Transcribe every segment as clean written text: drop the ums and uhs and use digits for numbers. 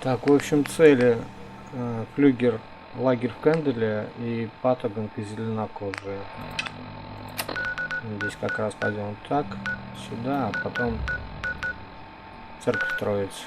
Так, в общем, цели Флюгер, лагерь в Кендалле и Потогонка зеленокожие. Здесь как раз пойдем так, сюда, а потом церковь Троицы.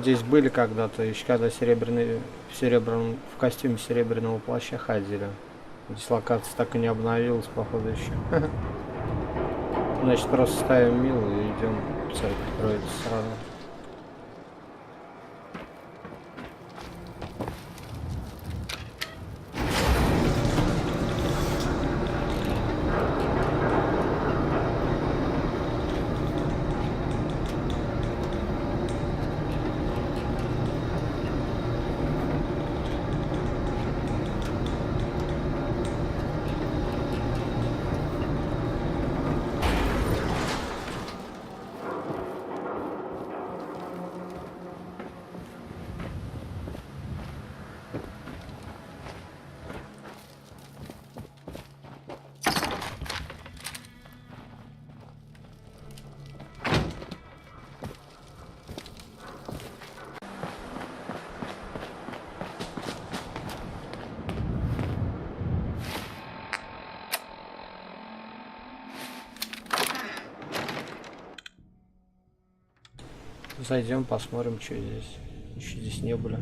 Здесь были когда-то, еще когда в костюме серебряного плаща ходили. Дислокация так и не обновилась, походу, еще. Значит, просто ставим милу и идем в церковь Троицы сразу. Зайдем, посмотрим, что здесь. Еще здесь не были.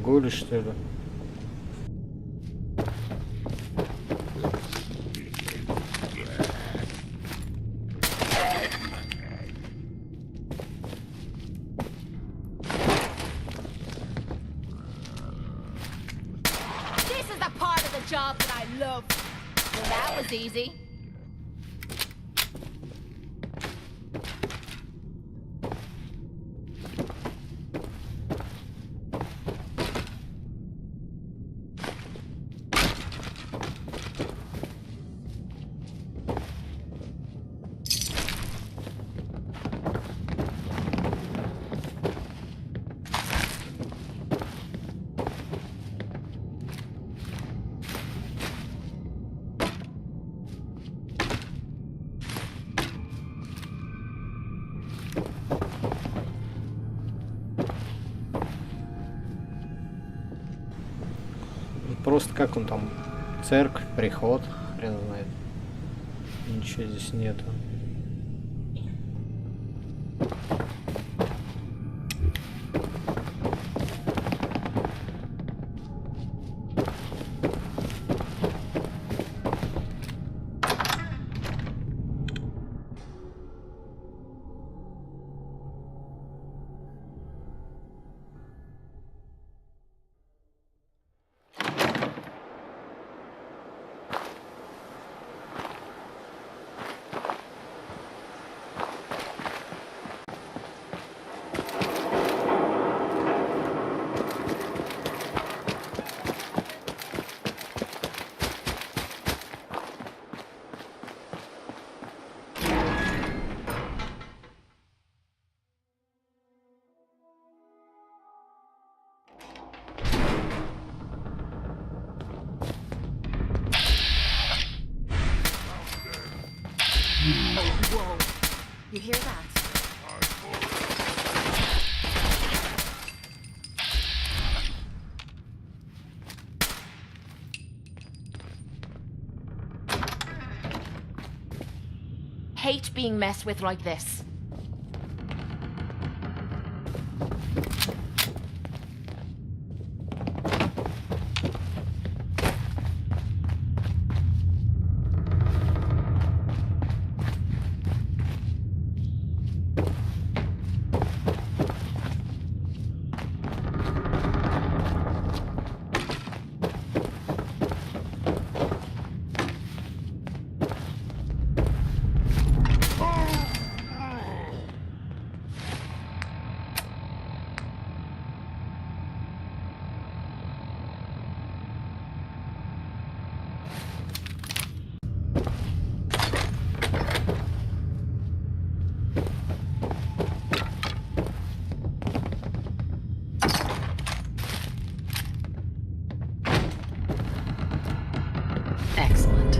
Гули, что ли? Job that I love. Well, that was easy. Просто как он там? Церковь, приход, хрен знает. Ничего здесь нету. Whoa. You hear that? Hate being messed with like this. Excellent.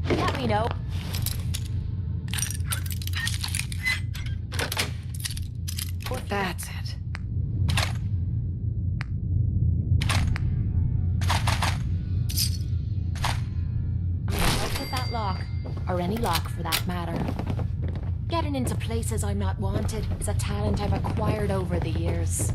Let me know. That's it. I'm gonna help with that lock, or any lock for that matter. Getting into places I'm not wanted is a talent I've acquired over the years.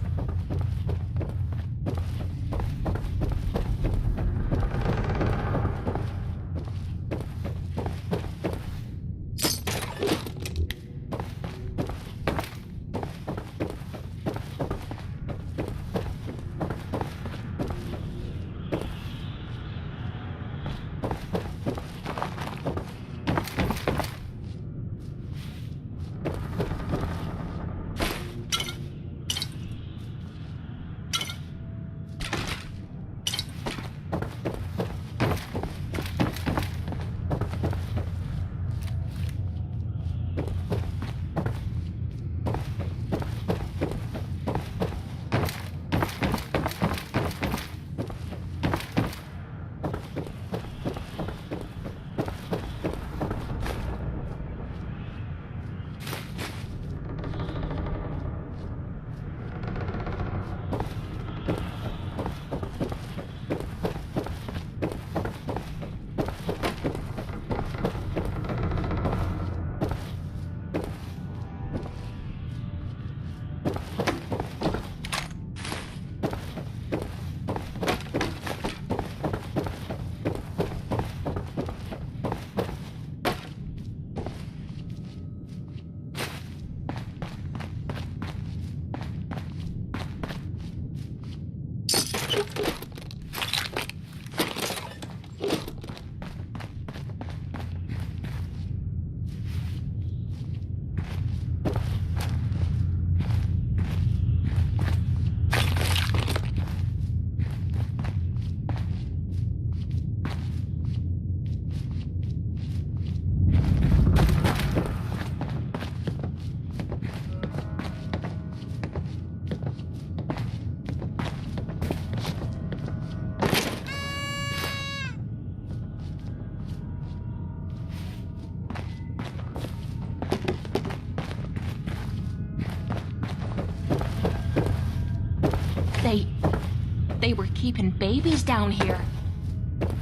They were keeping babies down here.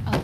Oh.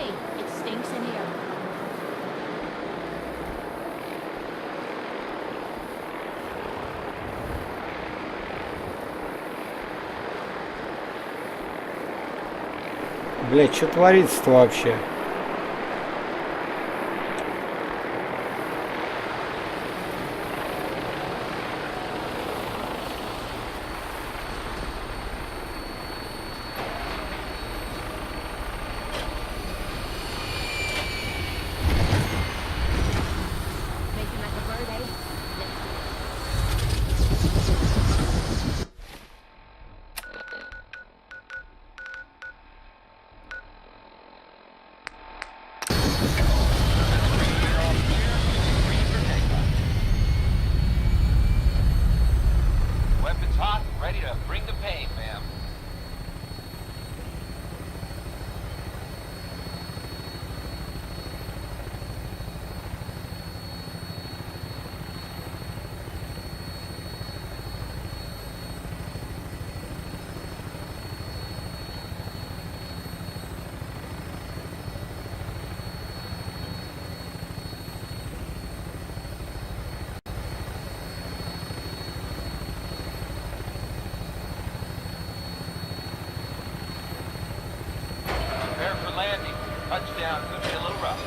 me. It stinks in here. Блять, что творится-то вообще? Making like a bird, eh? Weapons hot, ready to bring the pain, ma'am. Prepare for landing. Touchdown could be a little rough.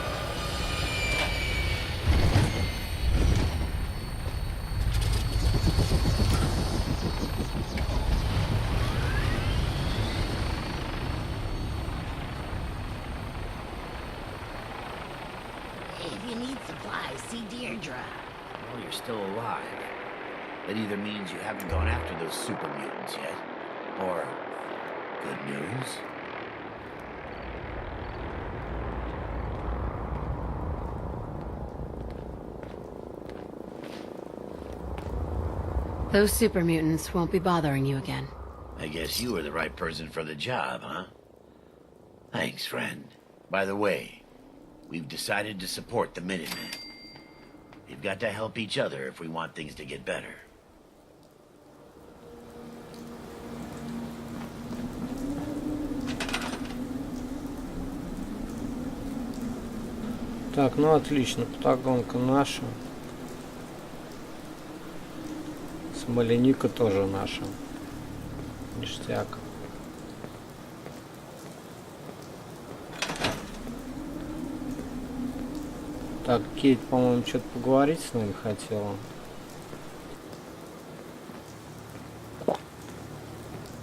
If you need supplies, see Deirdre. Well, you're still alive. That either means you haven't gone after those super mutants yet, or good news. Those super mutants won't be bothering you again. I guess you were the right person for the job, huh? Thanks, friend. By the way, we've decided to support the Minutemen. We've got to help each other if we want things to get better. Так, ну отлично, Потогонка наша. Смоленика тоже наша. Ништяк. Так, Кейт, по-моему, что-то поговорить с нами хотела.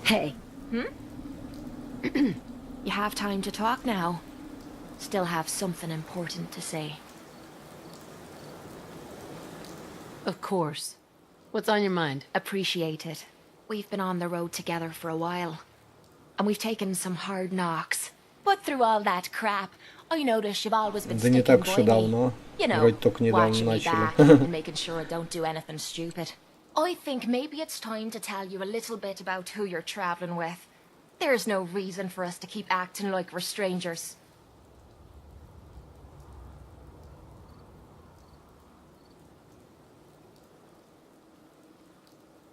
Hey. You have time to talk now. Still have something important to say. Of course. What's on your mind? Appreciate it. We've been on the road together for a while. And we've taken some hard knocks. But through all that crap, I notice you've always been Да не sticking так уж by и me. давно. You know, Вроде только недавно watching me начали. back and making sure I don't do anything stupid. I think maybe it's time to tell you a little bit about who you're traveling with. There's no reason for us to keep acting like we're strangers.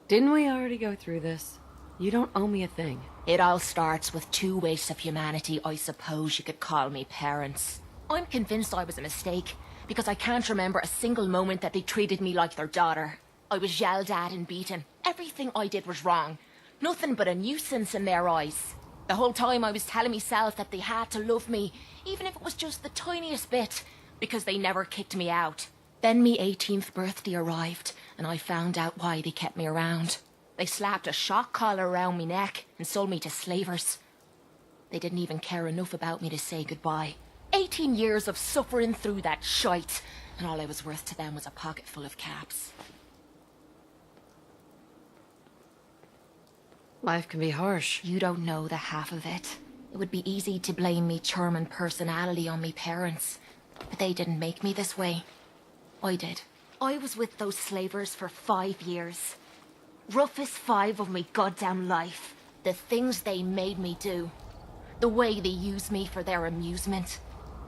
Didn't we already go through this? You don't owe me a thing. It all starts with two wastes of humanity I suppose you could call me parents. I'm convinced I was a mistake, because I can't remember a single moment that they treated me like their daughter. I was yelled at and beaten. Everything I did was wrong. Nothing but a nuisance in their eyes. The whole time I was telling myself that they had to love me, even if it was just the tiniest bit, because they never kicked me out. Then me 18th birthday arrived, and I found out why they kept me around. They slapped a shock collar around me neck and sold me to slavers. They didn't even care enough about me to say goodbye. 18 years of suffering through that shite, and all I was worth to them was a pocket full of caps. Life can be harsh. You don't know the half of it. It would be easy to blame me charm and personality on me parents, but they didn't make me this way. I did. I was with those slavers for 5 years. Roughest 5 of me goddamn life. The things they made me do. The way they use me for their amusement.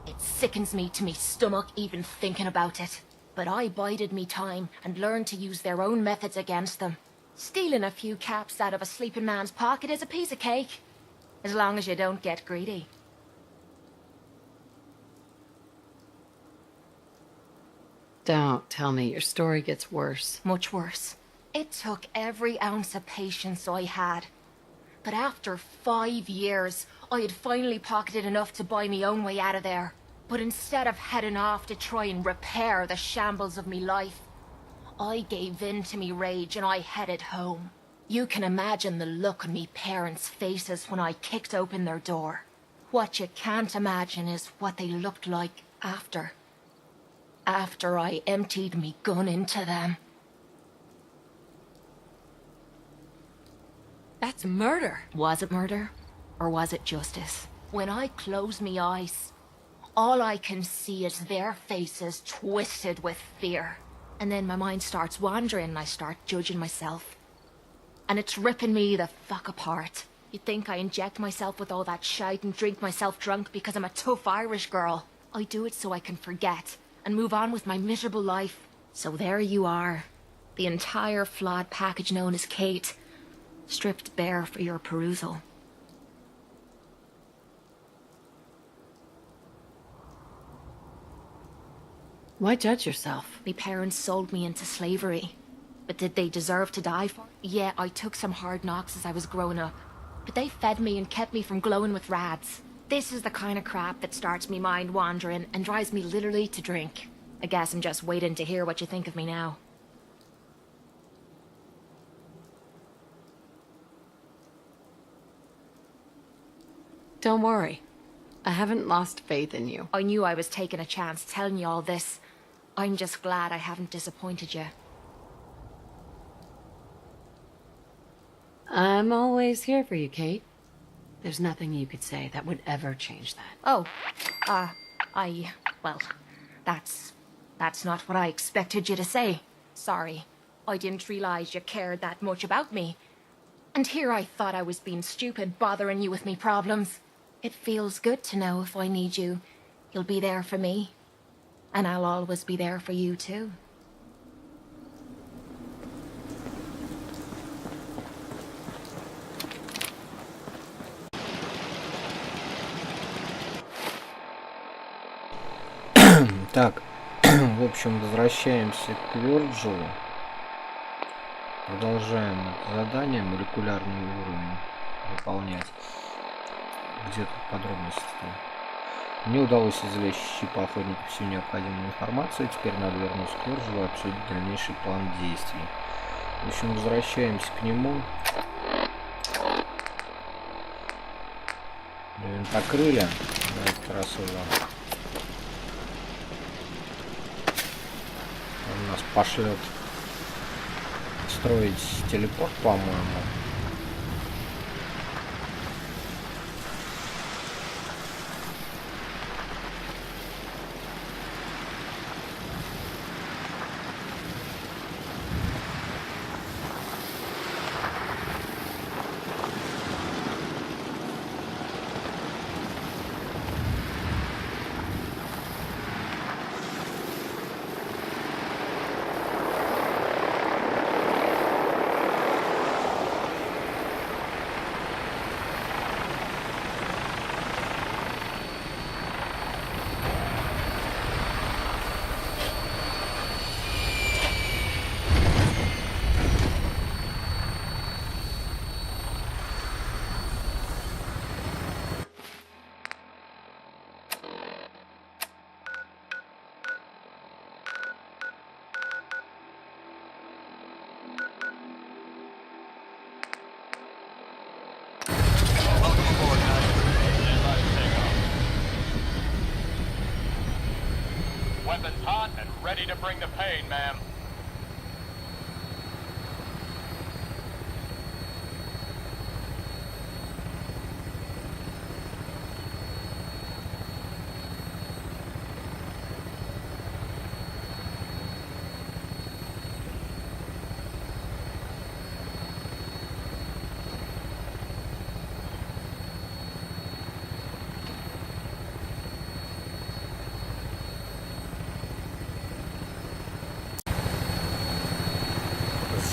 It sickens me to me stomach even thinking about it. But I bided me time and learned to use their own methods against them. Stealing a few caps out of a sleeping man's pocket is a piece of cake. As long as you don't get greedy. Don't tell me your story gets worse. Much worse. It took every ounce of patience I had. But after 5 years, I had finally pocketed enough to buy me own way out of there. But instead of heading off to try and repair the shambles of me life, I gave in to me rage and I headed home. You can imagine the look on me parents' faces when I kicked open their door. What you can't imagine is what they looked like after. After I emptied me gun into them. That's murder. Was it murder? Or was it justice? When I close me eyes, all I can see is their faces twisted with fear. And then my mind starts wandering and I start judging myself. And it's ripping me the fuck apart. You think I inject myself with all that shite and drink myself drunk because I'm a tough Irish girl. I do it so I can forget and move on with my miserable life. So there you are. The entire flawed package known as Kate. Stripped bare for your perusal. Why judge yourself? My parents sold me into slavery. But did they deserve to die for it? Yeah, I took some hard knocks as I was growing up. But they fed me and kept me from glowing with rads. This is the kind of crap that starts me mind wandering and drives me literally to drink. I guess I'm just waiting to hear what you think of me now. Don't worry. I haven't lost faith in you. I knew I was taking a chance telling you all this. I'm just glad I haven't disappointed you. I'm always here for you, Kate. There's nothing you could say that would ever change that. Oh, well, that's not what I expected you to say. Sorry. I didn't realize you cared that much about me. And here I thought I was being stupid, bothering you with me problems. It feels good to know if I need you, you'll be there for me. And I'll always be there for you, too. Так, в общем, возвращаемся к Вирджилу. Продолжаем задание, молекулярный уровень выполнять. Где тут подробности-то? Мне удалось извлечь из чипа охотника всю необходимую информацию. Теперь надо вернуться к Вирджилу и обсудить дальнейший план действий. В общем, возвращаемся к нему. Винтокрылья. На этот раз его. Он нас пошлет строить телепорт, по-моему. Weapons hot and ready to bring the pain, ma'am.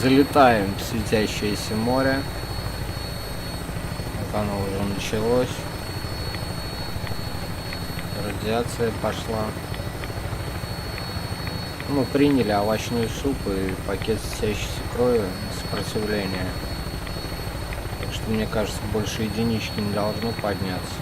Залетаем в светящееся море. Вот оно уже началось. Радиация пошла. Ну, приняли овощной суп и пакет сочащейся крови на сопротивление. Так что, мне кажется, больше единички не должно подняться.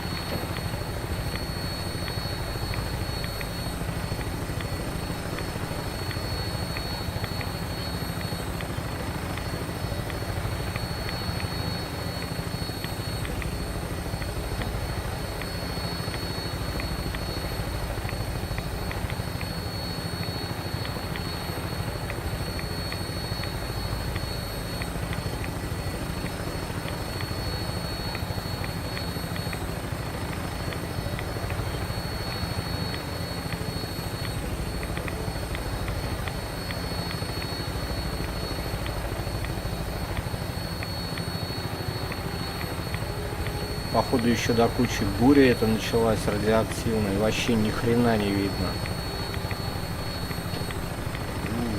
Походу еще до кучи буря это началась радиоактивная, и вообще ни хрена не видно.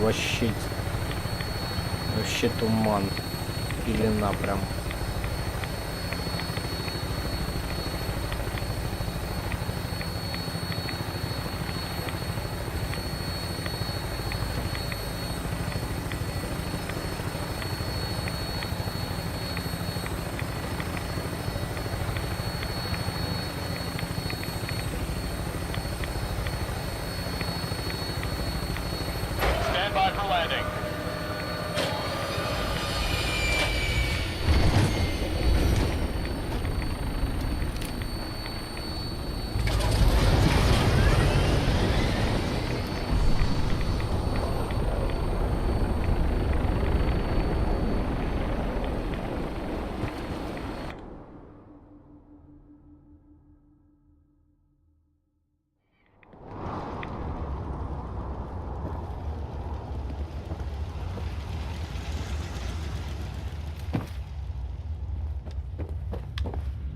Вообще туман, пелена прям. Stand by for landing.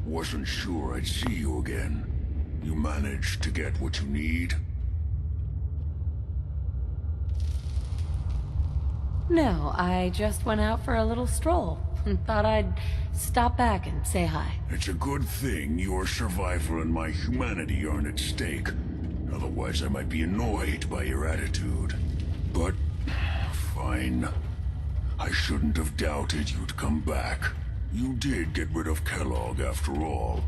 Wasn't sure I'd see you again. You managed to get what you need? No, I just went out for a little stroll and thought I'd stop back and say hi. It's a good thing your survival and my humanity aren't at stake. Otherwise, I might be annoyed by your attitude. But, fine. I shouldn't have doubted you'd come back. You did get rid of Kellogg after all.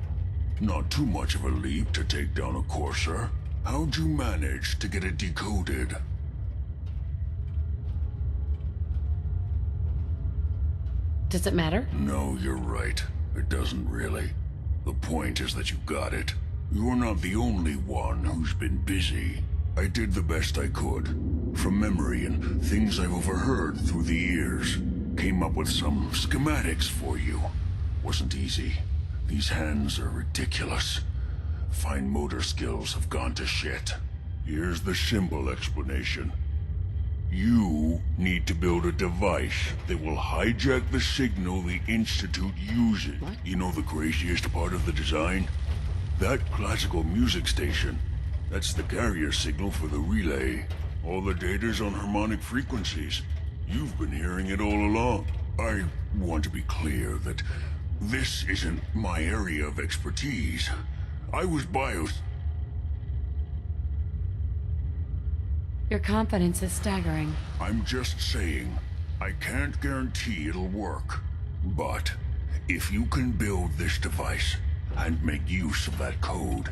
Not too much of a leap to take down a courser. How'd you manage to get it decoded? Does it matter? No, you're right. It doesn't really. The point is that you got it. You're not the only one who's been busy. I did the best I could. From memory and things I've overheard through the years. Came up with some schematics for you. Wasn't easy. These hands are ridiculous. Fine motor skills have gone to shit. Here's the simple explanation. You need to build a device that will hijack the signal the Institute uses. What? You know the craziest part of the design? That classical music station. That's the carrier signal for the relay. All the data's on harmonic frequencies. You've been hearing it all along. I want to be clear that this isn't my area of expertise. I was BIOS. Your confidence is staggering. I'm just saying, I can't guarantee it'll work. But if you can build this device and make use of that code,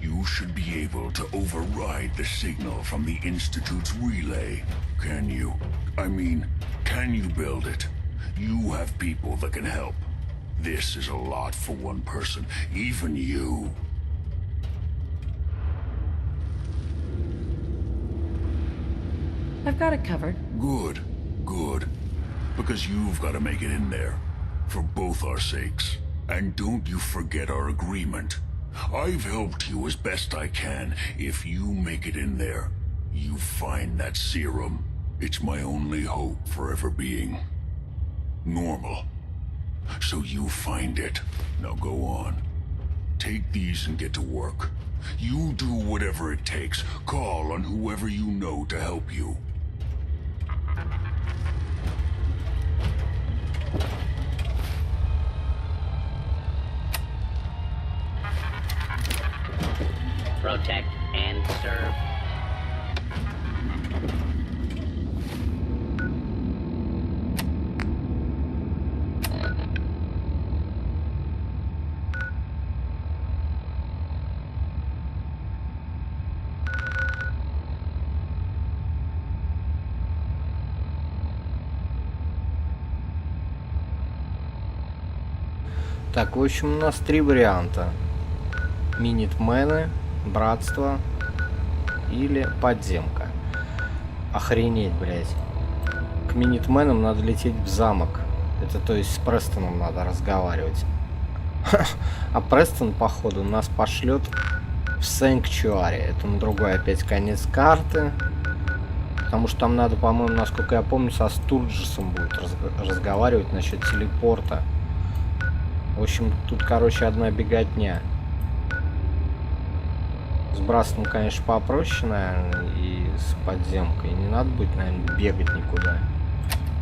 you should be able to override the signal from the Institute's relay. Can you? I mean, can you build it? You have people that can help. This is a lot for one person, even you. I've got it covered. Good, good. Because you've got to make it in there. For both our sakes. And don't you forget our agreement. I've helped you as best I can. If you make it in there, you find that serum. It's my only hope for ever being normal. So you find it. Now go on. Take these and get to work. You do whatever it takes. Call on whoever you know to help you. Protect and serve. Так, в общем, у нас 3 варианта. Минитмены, братство или подземка. Охренеть, блядь. К минитменам надо лететь в замок. Это то есть с Престоном надо разговаривать. А Престон, походу, нас пошлет в Сэнкчуари. Это на другой опять конец карты. Потому что там надо, по-моему, насколько я помню, со Стурджесом будет разговаривать насчет телепорта. В общем, тут, короче, одна беготня. С братством, конечно, попроще, наверное, и с подземкой. Не надо будет, наверное, бегать никуда.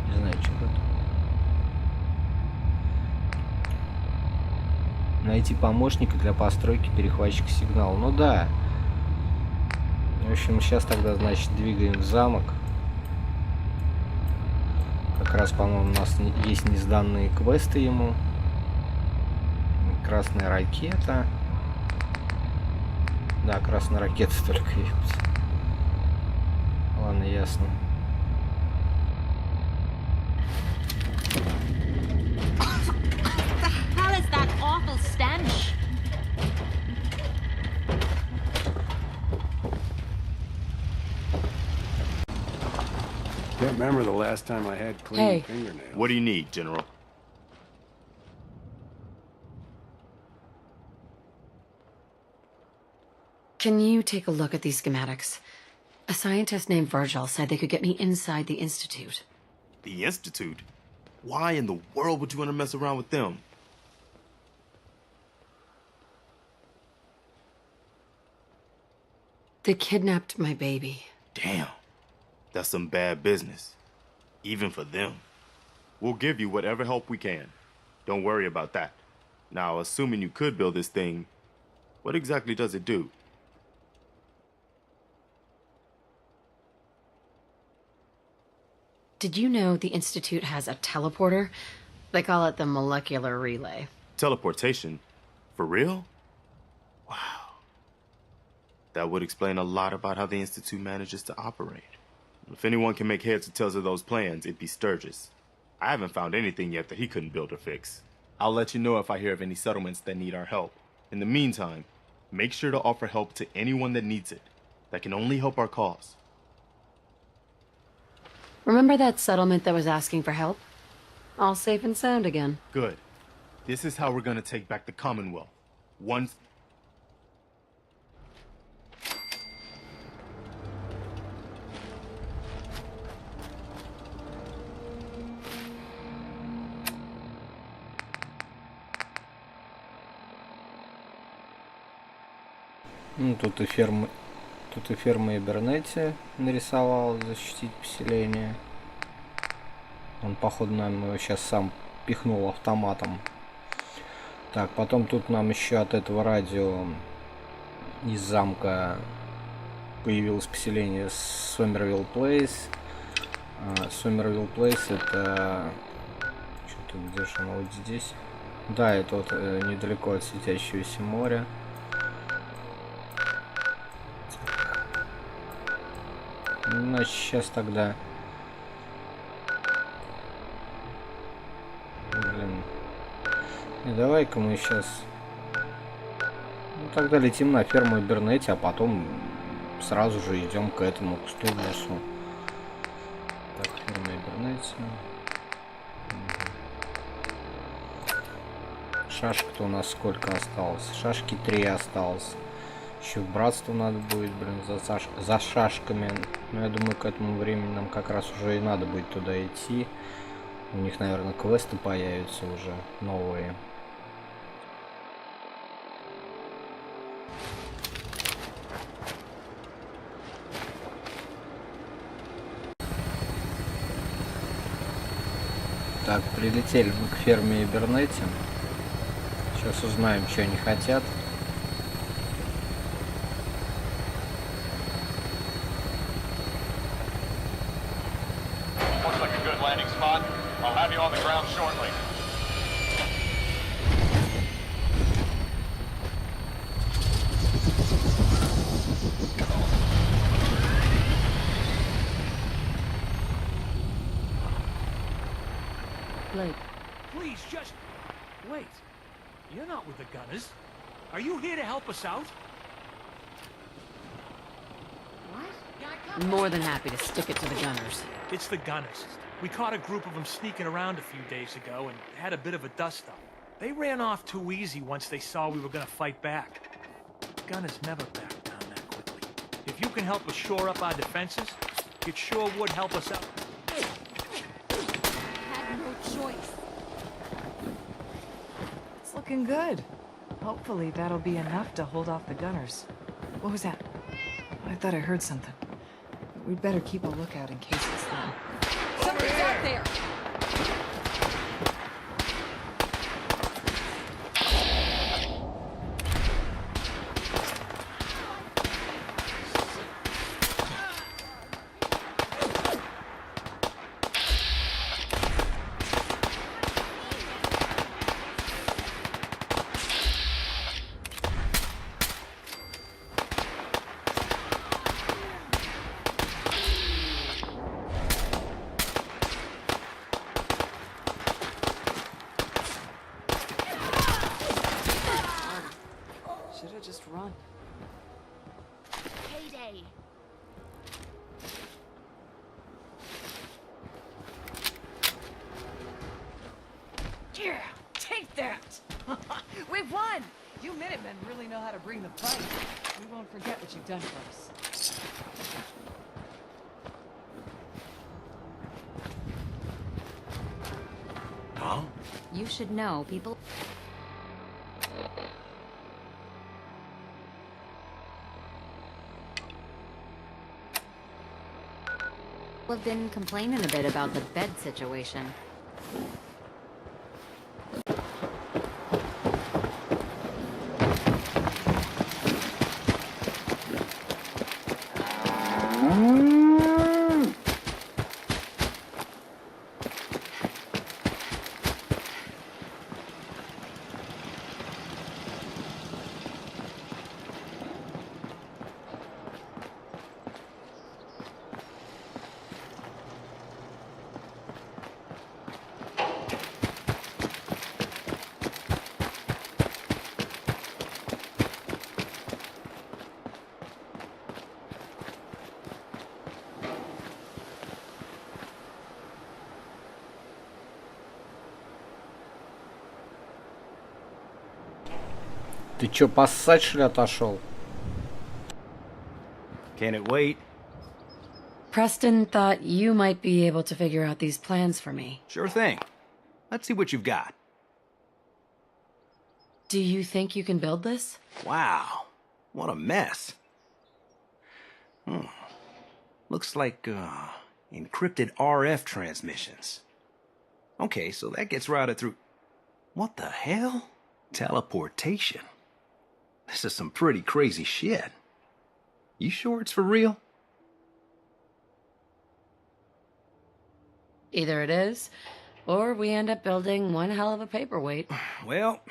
Не знаю, что это. Найти помощника для постройки перехватчика сигнала. Ну да. В общем, сейчас тогда, значит, двигаем в замок. Как раз, по-моему, у нас есть несданные квесты ему. Красная ракета. Да, красная ракета только есть. Ладно, ясно. How is that awful stench? Can't remember the last time I had clean Hey. fingernails. What do you need, General? Can you take a look at these schematics? A scientist named Virgil said they could get me inside the Institute. The Institute? Why in the world would you want to mess around with them? They kidnapped my baby. Damn. That's some bad business. Even for them. We'll give you whatever help we can. Don't worry about that. Now, assuming you could build this thing, what exactly does it do? Did you know the Institute has a teleporter? They call it the molecular relay. Teleportation? For real? Wow. That would explain a lot about how the Institute manages to operate. If anyone can make heads or tails of those plans, it'd be Sturgis. I haven't found anything yet that he couldn't build or fix. I'll let you know if I hear of any settlements that need our help. In the meantime, make sure to offer help to anyone that needs it. That can only help our cause. Remember that settlement that was asking for help? All safe and sound again. Good. This is how we're gonna take back the Commonwealth. Once... Ну, тут и ферма Эбернети нарисовал защитить поселение. Он, походу, нам его сейчас сам пихнул автоматом. Так, потом тут нам еще от этого радио из замка появилось поселение Сомервилл Плейс. Сомервилл Плейс это... Что-то где же оно вот здесь? Да, это вот недалеко от светящегося моря. Значит, сейчас тогда... Блин. И давай-ка мы сейчас... Ну, тогда летим на ферму Эбернети, а потом сразу же идем к этому, к Стурджесу. Так, ферма Эбернети. Шашек-то у нас сколько осталось? Шашки 3 осталось. Еще в братство надо будет, блин, за шашками. Но я думаю, к этому времени нам как раз уже и надо будет туда идти. У них, наверное, квесты появятся уже новые. Так, прилетели мы к ферме Эбернети. Сейчас узнаем, что они хотят. landing spot. I'll have you on the ground shortly. Blake. Please, just... wait. You're not with the gunners. Are you here to help us out? I'm more than happy to stick it to the gunners. It's the gunners. We caught a group of them sneaking around a few days ago and had a bit of a dust-up. They ran off too easy once they saw we were gonna fight back. Gunners never back down that quickly. If you can help us shore up our defenses, it sure would help us out. Had no choice. It's looking good. Hopefully that'll be enough to hold off the gunners. What was that? I thought I heard something. We'd better keep a lookout in case it's them. Somebody's out there! Just run. Payday. Yeah, take that! We've won! You Minutemen really know how to bring the fight. We won't forget what you've done for us. Huh? You should know, people... have been complaining a bit about the bed situation. Ты чё, поссать, что ли, отошел? Can it wait? Preston thought you might be able to figure out these plans for me. Sure thing. Let's see what you've got. Do you think you can build this? Wow. What a mess. Looks like, encrypted RF transmissions. Okay, so that gets routed through... What the hell? Teleportation. This is some pretty crazy shit. You sure it's for real? Either it is, or we end up building one hell of a paperweight. Well,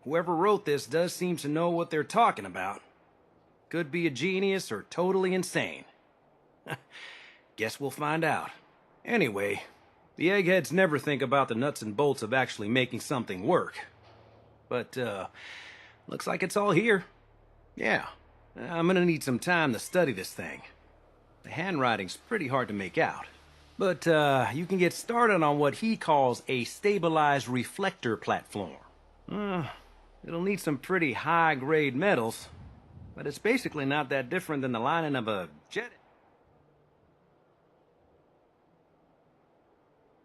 whoever wrote this does seem to know what they're talking about. Could be a genius or totally insane. Guess we'll find out. Anyway, the eggheads never think about the nuts and bolts of actually making something work. But, looks like it's all here. Yeah, I'm gonna need some time to study this thing. The handwriting's pretty hard to make out. But, you can get started on what he calls a stabilized reflector platform. It'll need some pretty high-grade metals, but it's basically not that different than the lining of a jet.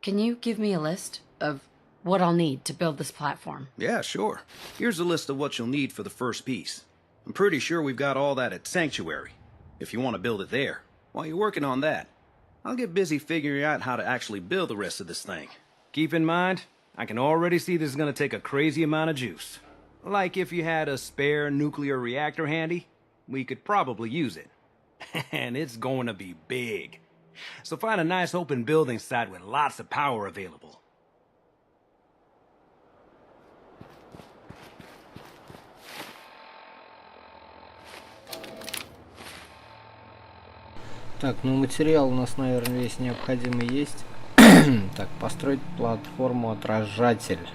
Can you give me a list of what I'll need to build this platform? Yeah, sure. Here's a list of what you'll need for the first piece. I'm pretty sure we've got all that at Sanctuary, if you want to build it there. While you're working on that, I'll get busy figuring out how to actually build the rest of this thing. Keep in mind, I can already see this is going to take a crazy amount of juice. Like if you had a spare nuclear reactor handy, we could probably use it. And it's going to be big. So find a nice open building site with lots of power available. Так, ну материал у нас, наверное, весь необходимый есть. Так, построить платформу отражатель.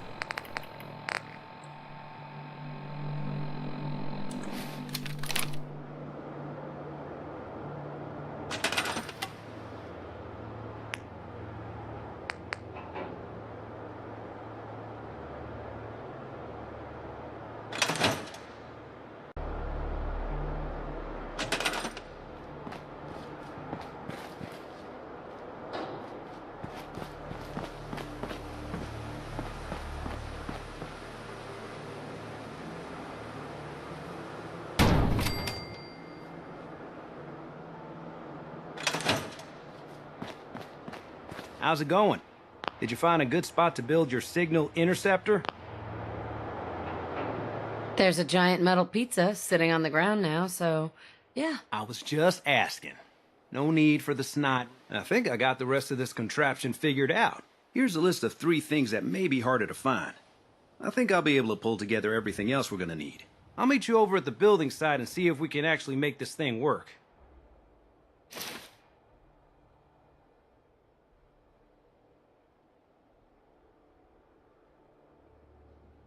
How's it going? Did you find a good spot to build your signal interceptor? There's a giant metal pizza sitting on the ground now, so yeah. I was just asking. No need for the snot. I think I got the rest of this contraption figured out. Here's a list of 3 things that may be harder to find. I think I'll be able to pull together everything else we're gonna need. I'll meet you over at the building site and see if we can actually make this thing work.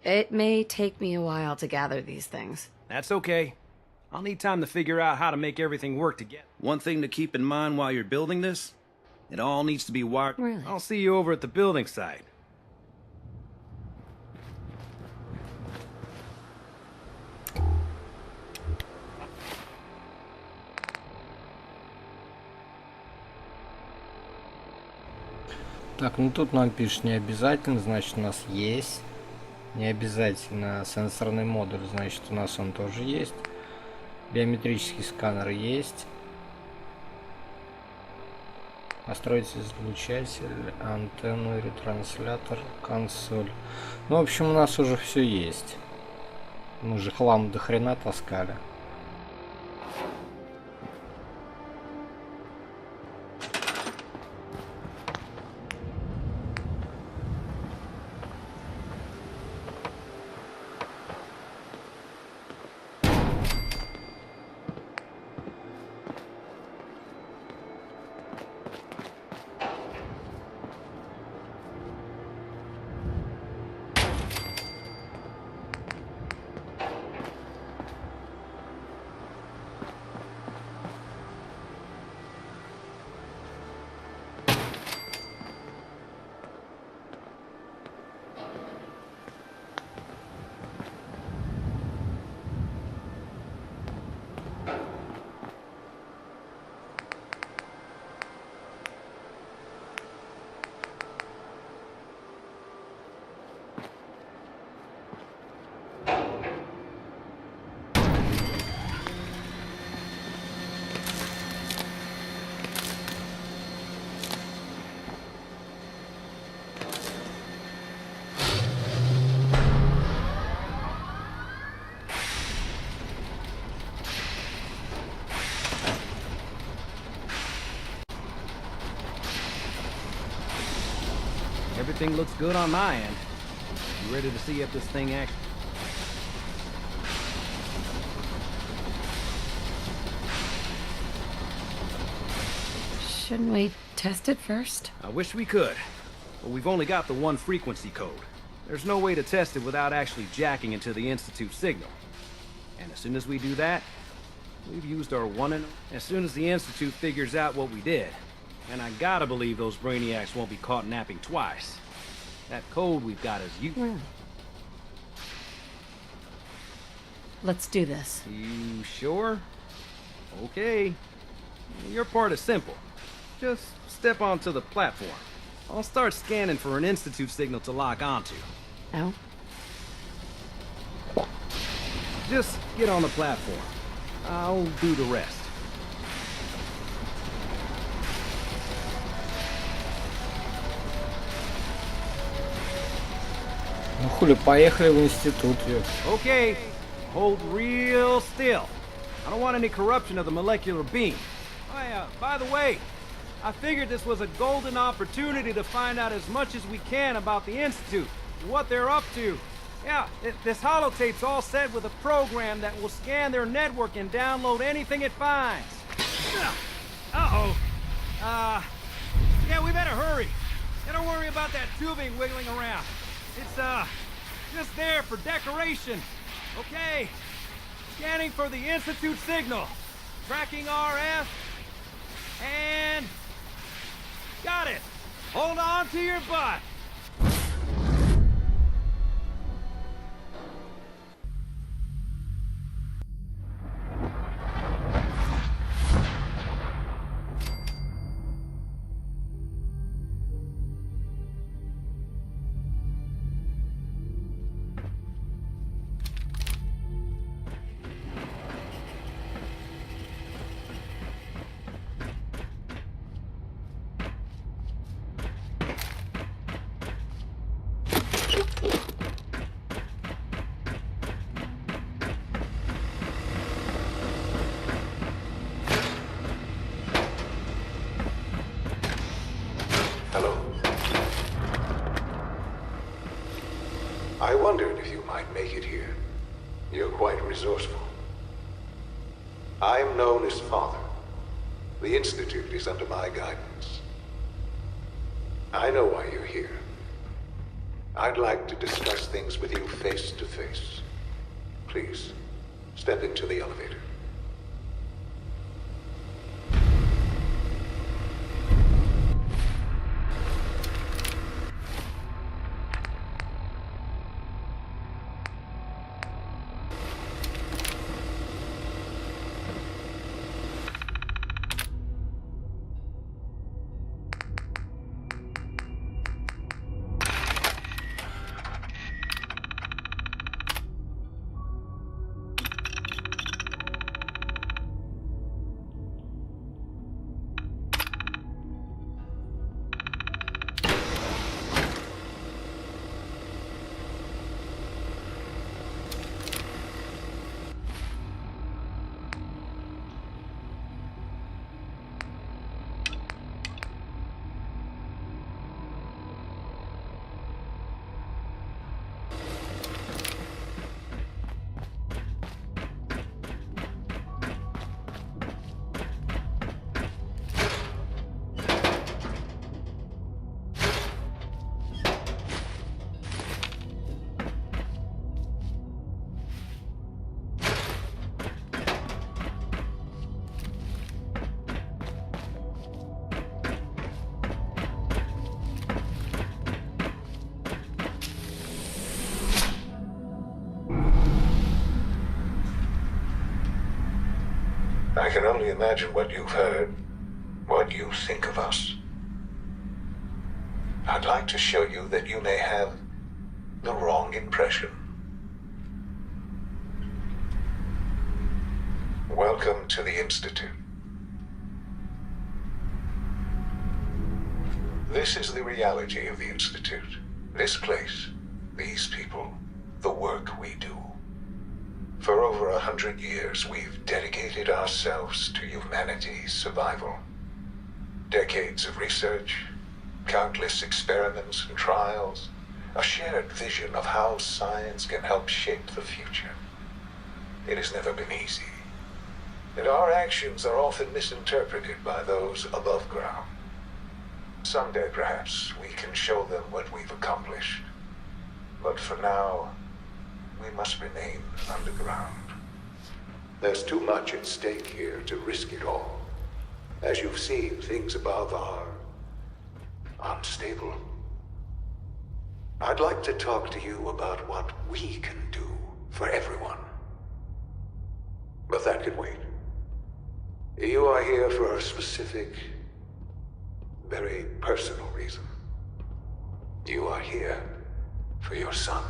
It may take me a while to gather these things. That's okay. I'll need time to figure out how to make everything work together. One thing to keep in mind while you're building this, it all needs to be wired. Really? I'll see you over at the building site. Так, ну тут нам пишет не обязательно, значит у нас есть. Не обязательно сенсорный модуль, значит у нас он тоже есть. Биометрический сканер есть. Построить излучатель, антенну, ретранслятор, консоль. Ну, в общем, у нас уже все есть. Мы же хлам до хрена таскали. Everything looks good on my end. You ready to see if this thing actually... Shouldn't we test it first? I wish we could, but we've only got the 1 frequency code. There's no way to test it without actually jacking into the Institute signal. And as soon as we do that, we've used our one and... As soon as the Institute figures out what we did, and I gotta believe those brainiacs won't be caught napping twice. That code we've got is you. Really? Let's do this. You sure? Okay. Your part is simple. Just step onto the platform. I'll start scanning for an Institute signal to lock onto. Oh? Just get on the platform. I'll do the rest. Ну хули, поехали в институт. Okay, hold real still. I don't want any corruption of the molecular beam. By the way, I figured this was a golden opportunity to find out as much as we can about the Institute, what they're up to. Yeah, this holotape's all set with a program that will scan their network and download anything it finds. Uh-oh. Yeah, we better hurry. And don't worry about that tubing wiggling around. It's, just there for decoration. Okay. Scanning for the Institute signal. Tracking RF. And... got it. Hold on to your butt. I wondered if you might make it here. You're quite resourceful. I'm known as Father. The Institute is under my guidance. I know why you're here. I'd like to discuss things with you face to face. Please, step into the elevator. I can only imagine what you've heard, what you think of us. I'd like to show you that you may have the wrong impression. Welcome to the Institute. This is the reality of the Institute. This place, these people, the work we do. For over 100 years, we've dedicated ourselves to humanity's survival. Decades of research, countless experiments and trials, a shared vision of how science can help shape the future. It has never been easy, and our actions are often misinterpreted by those above ground. Someday, perhaps, we can show them what we've accomplished. But for now, we must remain underground. There's too much at stake here to risk it all. As you've seen, things above are unstable. I'd like to talk to you about what we can do for everyone. But that can wait. You are here for a specific, very personal reason. You are here for your son.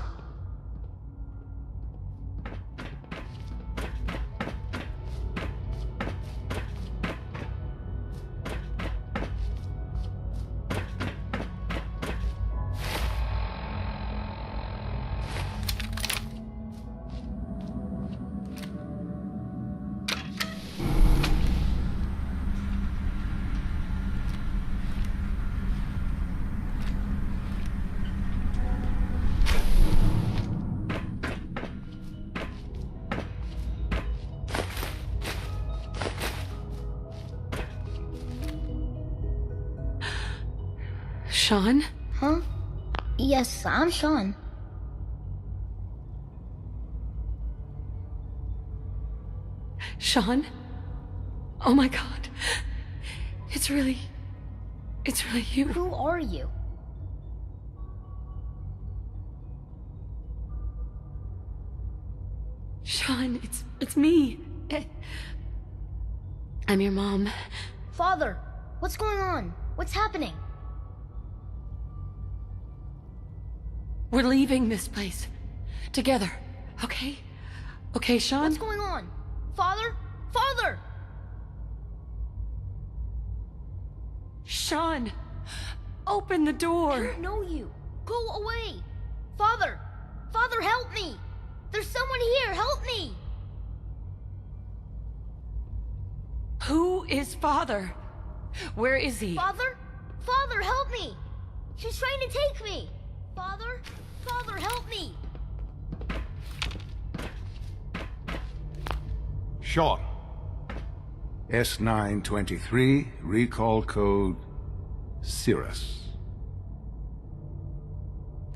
Sean? Huh? Yes, I'm Sean. Sean? Oh my god. It's really you. Who are you? Sean, it's me. I'm your mom. Father, what's going on? What's happening? We're leaving this place. Together, okay? Okay, Sean? What's going on? Father? Father! Sean! Open the door! I don't know you. Go away! Father! Father, help me! There's someone here! Help me! Who is Father? Where is he? Father? Father, help me! She's trying to take me! Father? Father, help me! Sean. S923, recall code Cirrus.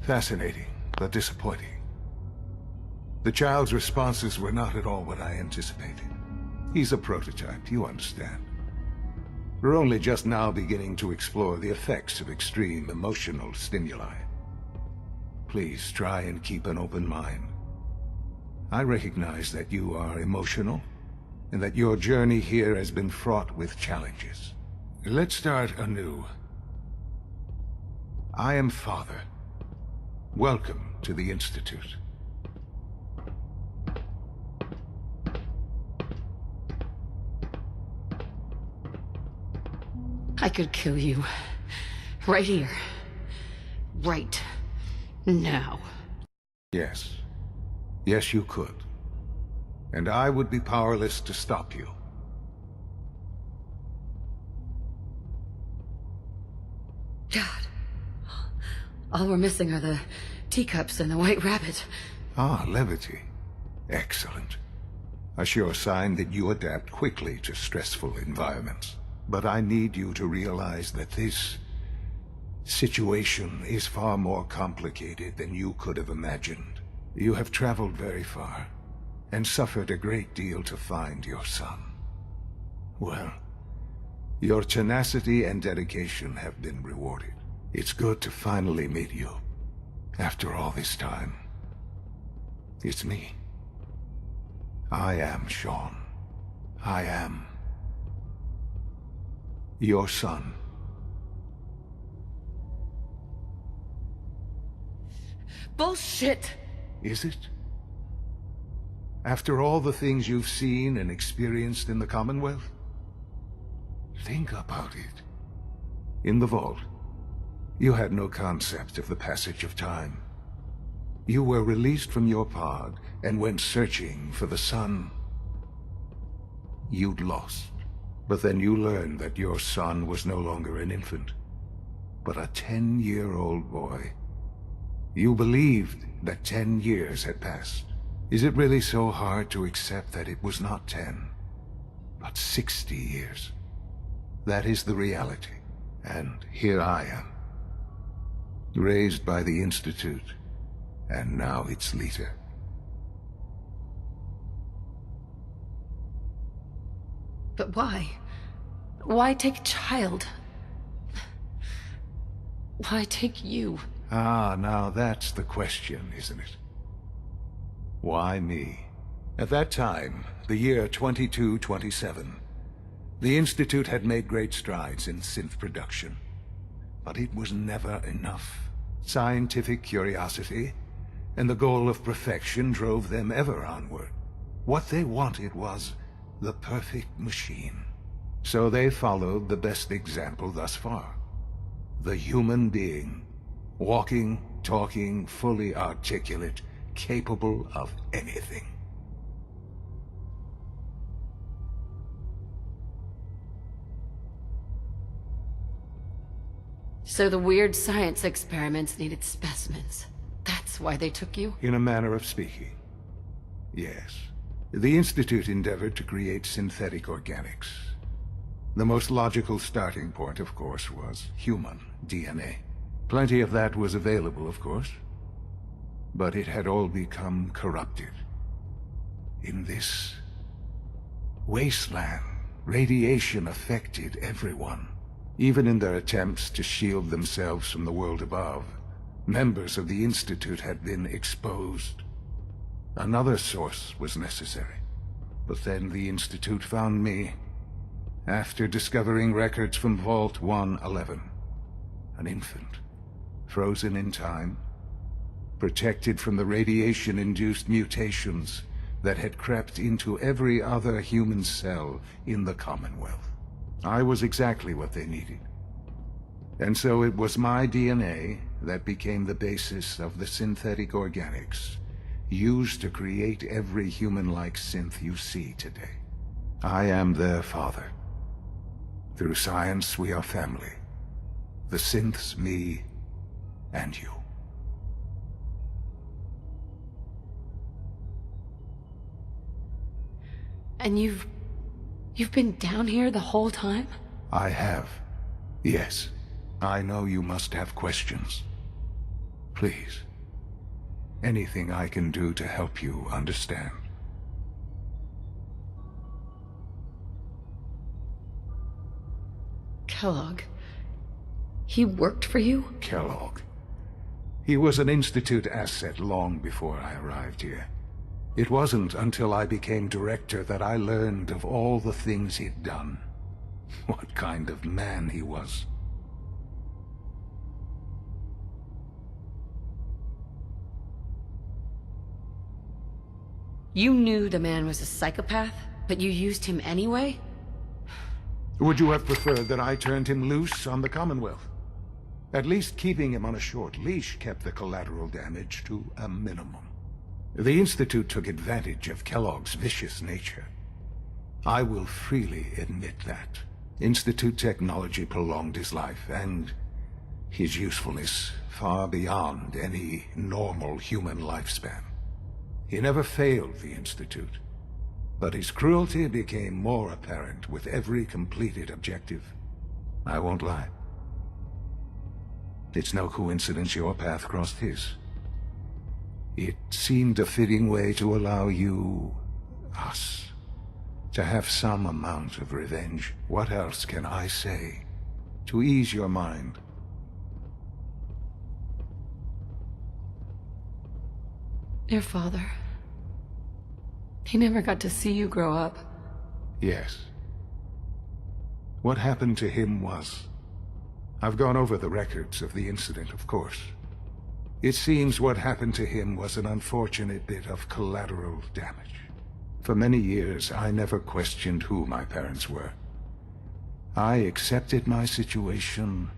Fascinating, but disappointing. The child's responses were not at all what I anticipated. He's a prototype, you understand. We're only just now beginning to explore the effects of extreme emotional stimuli. Please try and keep an open mind. I recognize that you are emotional, and that your journey here has been fraught with challenges. Let's start anew. I am Father. Welcome to the Institute. I could kill you. Right here. Right now. Yes. Yes, you could. And I would be powerless to stop you. God. All we're missing are the teacups and the white rabbit. Ah, levity. Excellent. A sure sign that you adapt quickly to stressful environments. But I need you to realize that this situation is far more complicated than you could have imagined. You have traveled very far, and suffered a great deal to find your son. Well, your tenacity and dedication have been rewarded. It's good to finally meet you, after all this time. It's me. I am Sean. I am your son. Bullshit! Is it? After all the things you've seen and experienced in the Commonwealth? Think about it. In the vault, you had no concept of the passage of time. You were released from your pod and went searching for the son you'd lost. But then you learned that your son was no longer an infant, but a 10-year-old boy. You believed that 10 years had passed. Is it really so hard to accept that it was not 10, but 60 years? That is the reality. And here I am, raised by the Institute, and now its leader. But why? Why take a child? Why take you? Ah, now that's the question, isn't it? Why me? At that time, the year 2227, the Institute had made great strides in synth production. But it was never enough. Scientific curiosity and the goal of perfection drove them ever onward. What they wanted was the perfect machine. So they followed the best example thus far. The human being. Walking, talking, fully articulate, capable of anything. So the weird science experiments needed specimens. That's why they took you? In a manner of speaking. Yes. The Institute endeavored to create synthetic organics. The most logical starting point, of course, was human DNA. Plenty of that was available, of course. But it had all become corrupted. In this wasteland, radiation affected everyone. Even in their attempts to shield themselves from the world above, members of the Institute had been exposed. Another source was necessary. But then the Institute found me, after discovering records from Vault 111. An infant, frozen in time, protected from the radiation-induced mutations that had crept into every other human cell in the Commonwealth. I was exactly what they needed. And so it was my DNA that became the basis of the synthetic organics used to create every human-like synth you see today. I am their father. Through science, we are family. The synths, me, and you. And you've been down here the whole time? I have. Yes. I know you must have questions. Please. Anything I can do to help you understand. Kellogg. He worked for you? Kellogg. He was an Institute asset long before I arrived here. It wasn't until I became director that I learned of all the things he'd done. What kind of man he was. You knew the man was a psychopath, but you used him anyway? Would you have preferred that I turned him loose on the Commonwealth? At least keeping him on a short leash kept the collateral damage to a minimum. The Institute took advantage of Kellogg's vicious nature. I will freely admit that. Institute technology prolonged his life, and his usefulness far beyond any normal human lifespan. He never failed the Institute, but his cruelty became more apparent with every completed objective. I won't lie. It's no coincidence your path crossed his. It seemed a fitting way to allow you, us, to have some amount of revenge. What else can I say to ease your mind? Your father. He never got to see you grow up. Yes. What happened to him was... I've gone over the records of the incident, of course. It seems what happened to him was an unfortunate bit of collateral damage. For many years, I never questioned who my parents were. I accepted my situation,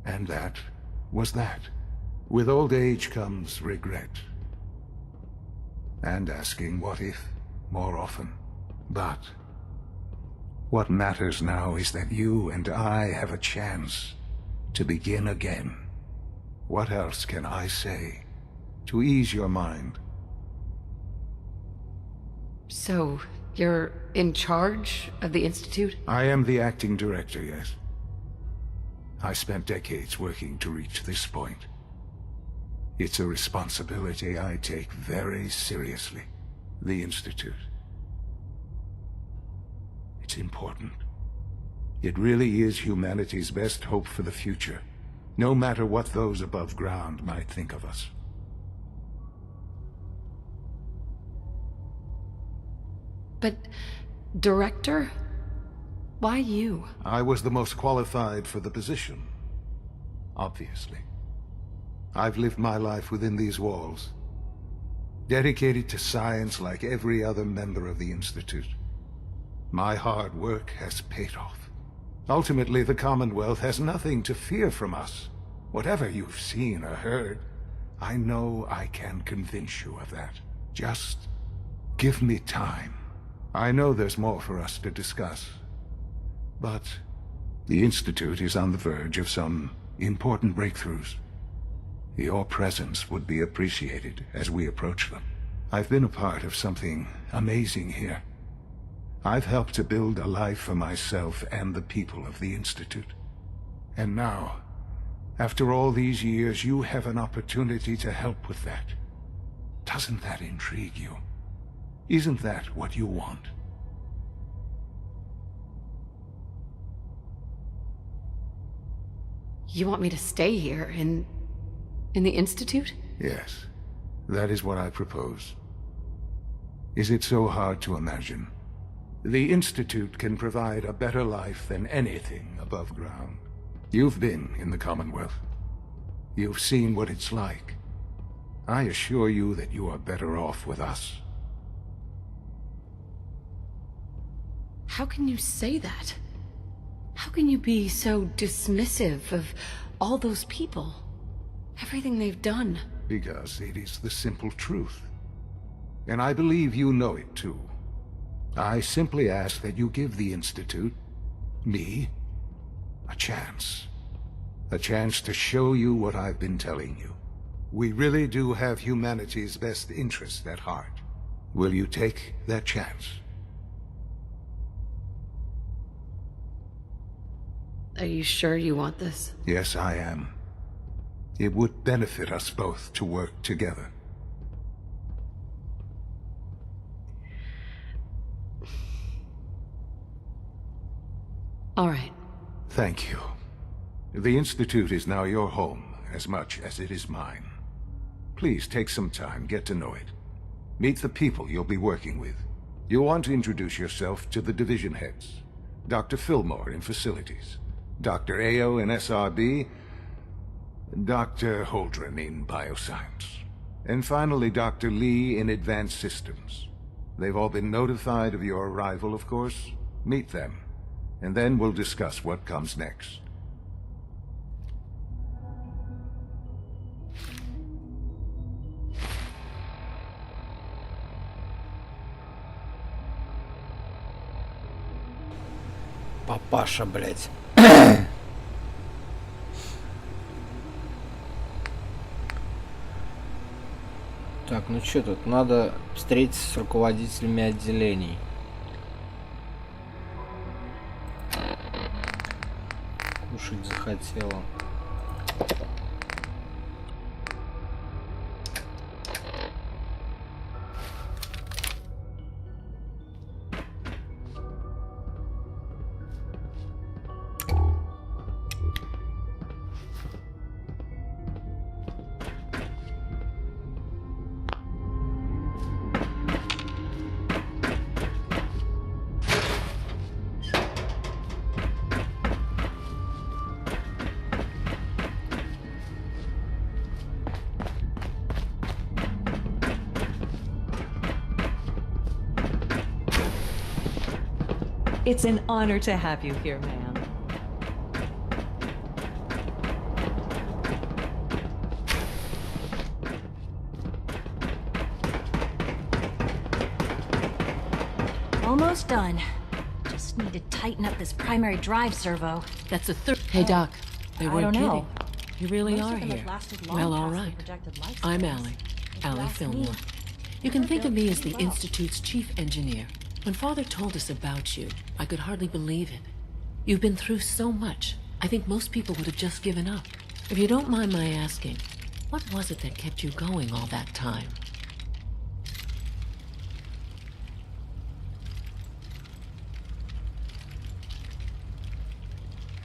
and that was that. With old age comes regret. And asking what if more often. But what matters now is that you and I have a chance to begin again. What else can I say to ease your mind? So, you're in charge of the Institute? I am the acting director, yes. I spent decades working to reach this point. It's a responsibility I take very seriously. The Institute. It's important. It really is humanity's best hope for the future, no matter what those above ground might think of us. But, director? Why you? I was the most qualified for the position. Obviously. I've lived my life within these walls, dedicated to science like every other member of the Institute. My hard work has paid off. Ultimately, the Commonwealth has nothing to fear from us. Whatever you've seen or heard, I know I can convince you of that. Just give me time. I know there's more for us to discuss. But the Institute is on the verge of some important breakthroughs. Your presence would be appreciated as we approach them. I've been a part of something amazing here. I've helped to build a life for myself and the people of the Institute. And now, After all these years, you have an opportunity to help with that. Doesn't that intrigue you? Isn't that what you want? You want me to stay here in the Institute? Yes, that is what I propose. Is it so hard to imagine? The Institute can provide a better life than anything above ground. You've been in the Commonwealth. You've seen what it's like. I assure you that you are better off with us. How can you say that? How can you be so dismissive of all those people? Everything they've done? Because it is the simple truth. And I believe you know it too. I simply ask that you give the Institute, me, a chance. A chance to show you what I've been telling you. We really do have humanity's best interest at heart. Will you take that chance? Are you sure you want this? Yes, I am. It would benefit us both to work together. All right. Thank you. The Institute is now your home, as much as it is mine. Please take some time, get to know it. Meet the people you'll be working with. You'll want to introduce yourself to the division heads. Dr. Fillmore in Facilities, Dr. Ayo in SRB, Dr. Holdren in Bioscience, and finally Dr. Lee in Advanced Systems. They've all been notified of your arrival, of course. Meet them, and then we'll discuss what comes next. Папаша, блядь. Так, ну что тут? Надо встретиться с руководителями отделений. Кушать захотела. It's an honor to have you here, ma'am. Almost done. Just need to tighten up this primary drive servo. That's a third. Hey, Doc. They weren't don't know. kidding. You really Most are of them have here. lasted long Well, all past their right. projected lifespans. I'm Allie. Allie Fillmore. You can think of me as the Institute's chief engineer. When Father told us about you, I could hardly believe it. You've been through so much, I think most people would have just given up. If you don't mind my asking, what was it that kept you going all that time?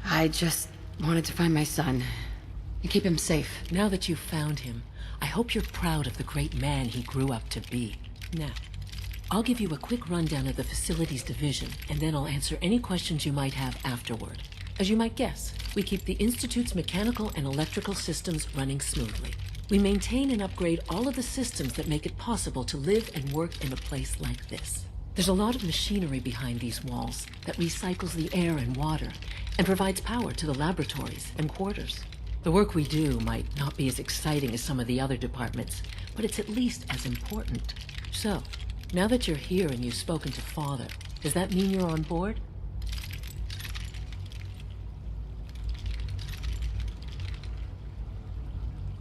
I just wanted to find my son and keep him safe. Now that you've found him, I hope you're proud of the great man he grew up to be. Now, I'll give you a quick rundown of the facilities division, and then I'll answer any questions you might have afterward. As you might guess, we keep the Institute's mechanical and electrical systems running smoothly. We maintain and upgrade all of the systems that make it possible to live and work in a place like this. There's a lot of machinery behind these walls that recycles the air and water and provides power to the laboratories and quarters. The work we do might not be as exciting as some of the other departments, but it's at least as important. So, now that you're here and you've spoken to Father, does that mean you're on board?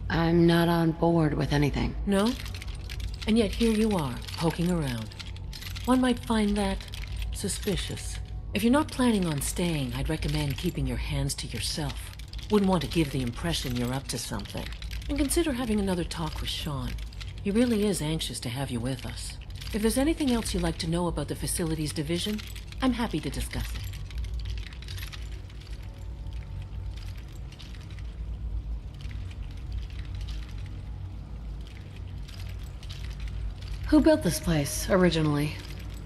I'm not on board with anything. No? And yet here you are, poking around. One might find that suspicious. If you're not planning on staying, I'd recommend keeping your hands to yourself. Wouldn't want to give the impression you're up to something. And consider having another talk with Sean. He really is anxious to have you with us. If there's anything else you'd like to know about the facilities division, I'm happy to discuss it. Who built this place, originally?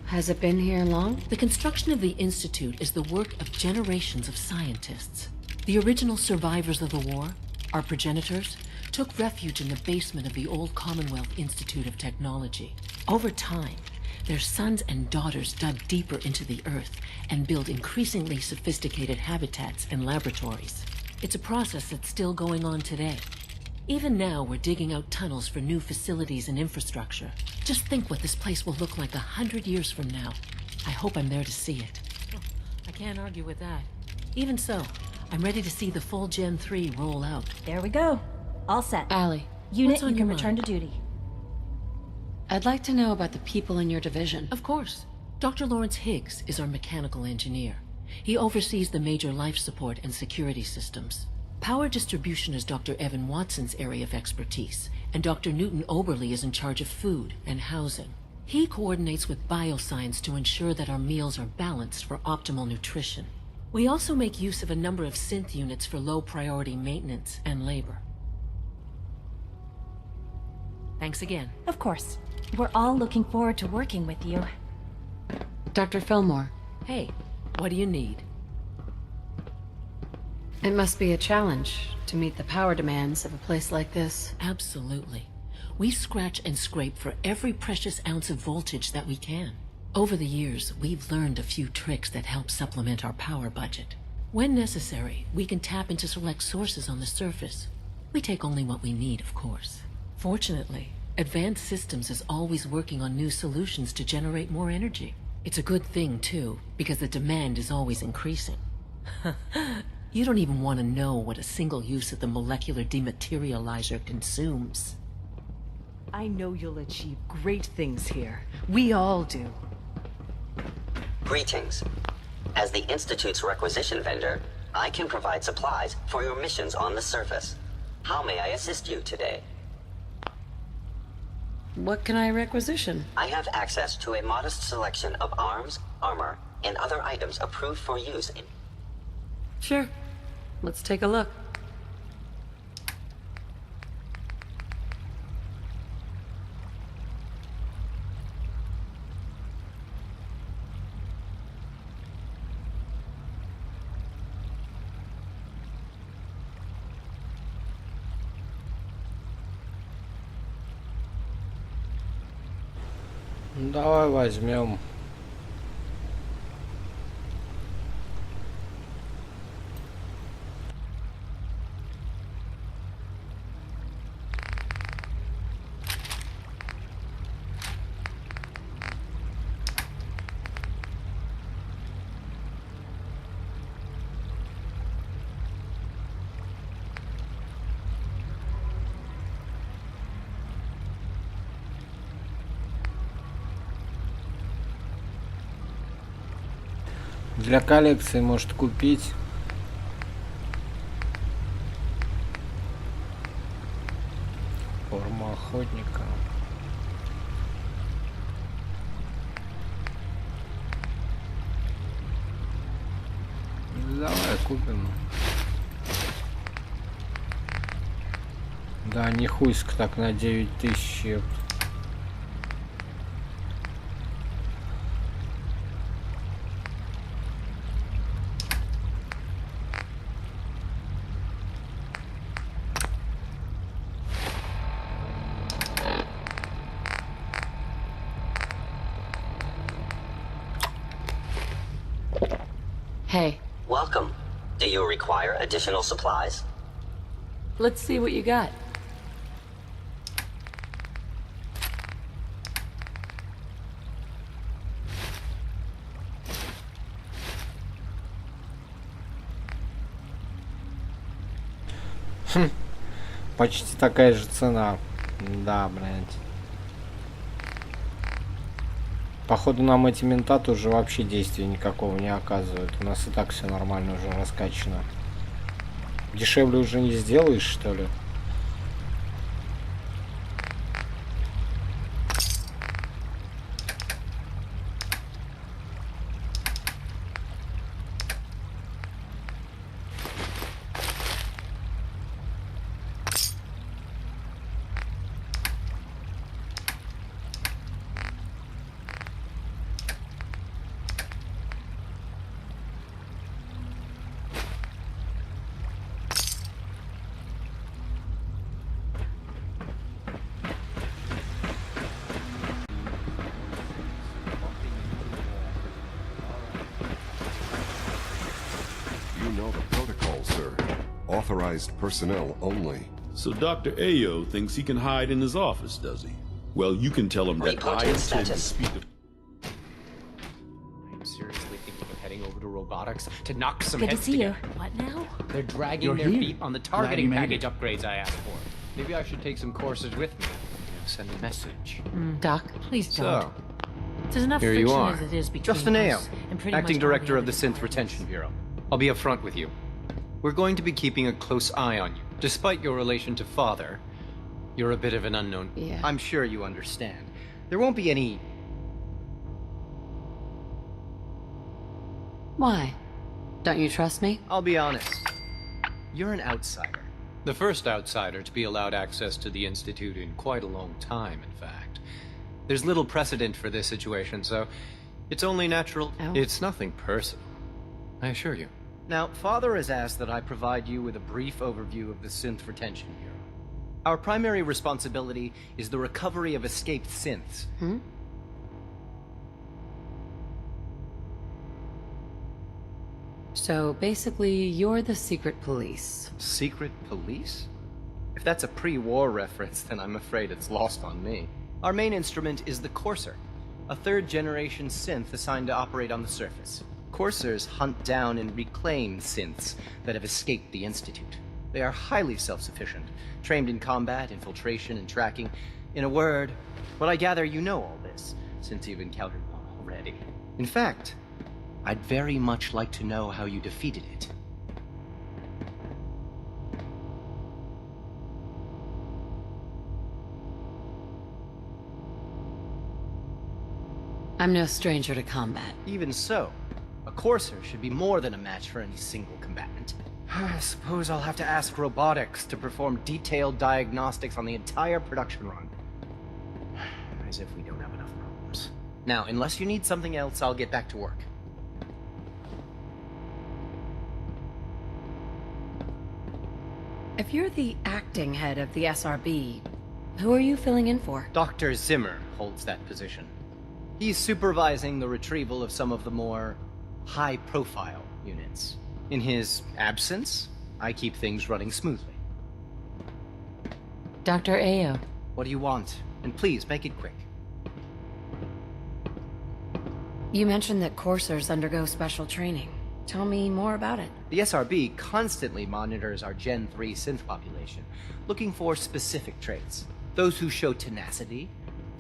Has it been here long? The construction of the Institute is the work of generations of scientists. The original survivors of the war, our progenitors, took refuge in the basement of the old Commonwealth Institute of Technology. Over time, their sons and daughters dug deeper into the earth and built increasingly sophisticated habitats and laboratories. It's a process that's still going on today. Even now, we're digging out tunnels for new facilities and infrastructure. Just think what this place will look like 100 years from now. I hope I'm there to see it. I can't argue with that. Even so, I'm ready to see the full Gen 3 roll out. There we go. All set. Allie. Unit, you can return to duty. I'd like to know about the people in your division. Of course. Dr. Lawrence Higgs is our mechanical engineer. He oversees the major life support and security systems. Power distribution is Dr. Evan Watson's area of expertise, and Dr. Newton Oberly is in charge of food and housing. He coordinates with bioscience to ensure that our meals are balanced for optimal nutrition. We also make use of a number of synth units for low-priority maintenance and labor. Thanks again. Of course. We're all looking forward to working with you. Dr. Fillmore. Hey, what do you need? It must be a challenge to meet the power demands of a place like this. Absolutely. We scratch and scrape for every precious ounce of voltage that we can. Over the years, we've learned a few tricks that help supplement our power budget. When necessary, we can tap into select sources on the surface. We take only what we need, of course. Fortunately, Advanced Systems is always working on new solutions to generate more energy. It's a good thing, too, because the demand is always increasing. You don't even want to know what a single use of the molecular dematerializer consumes. I know you'll achieve great things here. We all do. Greetings. As the Institute's requisition vendor, I can provide supplies for your missions on the surface. How may I assist you today? What can I requisition? I have access to a modest selection of arms, armor, and other items approved for use in... Sure. Let's take a look. Давай возьмем. Для коллекции может купить. Форма охотника. Давай купим. Да, не хуйск так на 9000. Hey. Welcome. Do you require additional supplies? Let's see what you got. Почти такая же цена. Да, блядь. Походу нам эти ментаты уже вообще действия никакого не оказывают. У нас и так все нормально уже раскачано. Дешевле уже не сделаешь, что ли? You know the protocol, sir. Authorized personnel only. So Dr. Ayo thinks he can hide in his office, does he? Well, you can tell him that I intend to speak of... I'm seriously thinking of heading over to robotics to knock some Good to heads see together. you. What now? They're dragging You're their here. feet on the Glad targeting you made package it. upgrades I asked for. Maybe I should take some courses with me. Send a message. Doc, please don't. So, There's enough here friction you are. as it is between Justin Ayo, us and pretty acting much all director the of the Synth Retention Bureau. I'll be upfront with you. We're going to be keeping a close eye on you. Despite your relation to Father, you're a bit of an unknown. Yeah. I'm sure you understand. There won't be any... Why? Don't you trust me? I'll be honest. You're an outsider. The first outsider to be allowed access to the Institute in quite a long time, in fact. There's little precedent for this situation, so it's only natural. Oh. It's nothing personal, I assure you. Now, Father has asked that I provide you with a brief overview of the Synth Retention Bureau. Our primary responsibility is the recovery of escaped synths. So basically, you're the secret police. Secret police? If that's a pre-war reference, then I'm afraid it's lost on me. Our main instrument is the Courser, a third-generation synth assigned to operate on the surface. Coursers hunt down and reclaim synths that have escaped the Institute. They are highly self-sufficient, trained in combat, infiltration, and tracking. In a word, well, I gather you know all this, since you've encountered one already. In fact, I'd very much like to know how you defeated it. I'm no stranger to combat. Even so, a Courser should be more than a match for any single combatant. I suppose I'll have to ask robotics to perform detailed diagnostics on the entire production run. As if we don't have enough problems. Now, unless you need something else, I'll get back to work. If you're the acting head of the SRB, who are you filling in for? Dr. Zimmer holds that position. He's supervising the retrieval of some of the more high-profile units. In his absence, I keep things running smoothly. Dr. Ayo. What do you want? And please, make it quick. You mentioned that coursers undergo special training. Tell me more about it. The SRB constantly monitors our Gen 3 synth population, looking for specific traits. Those who show tenacity,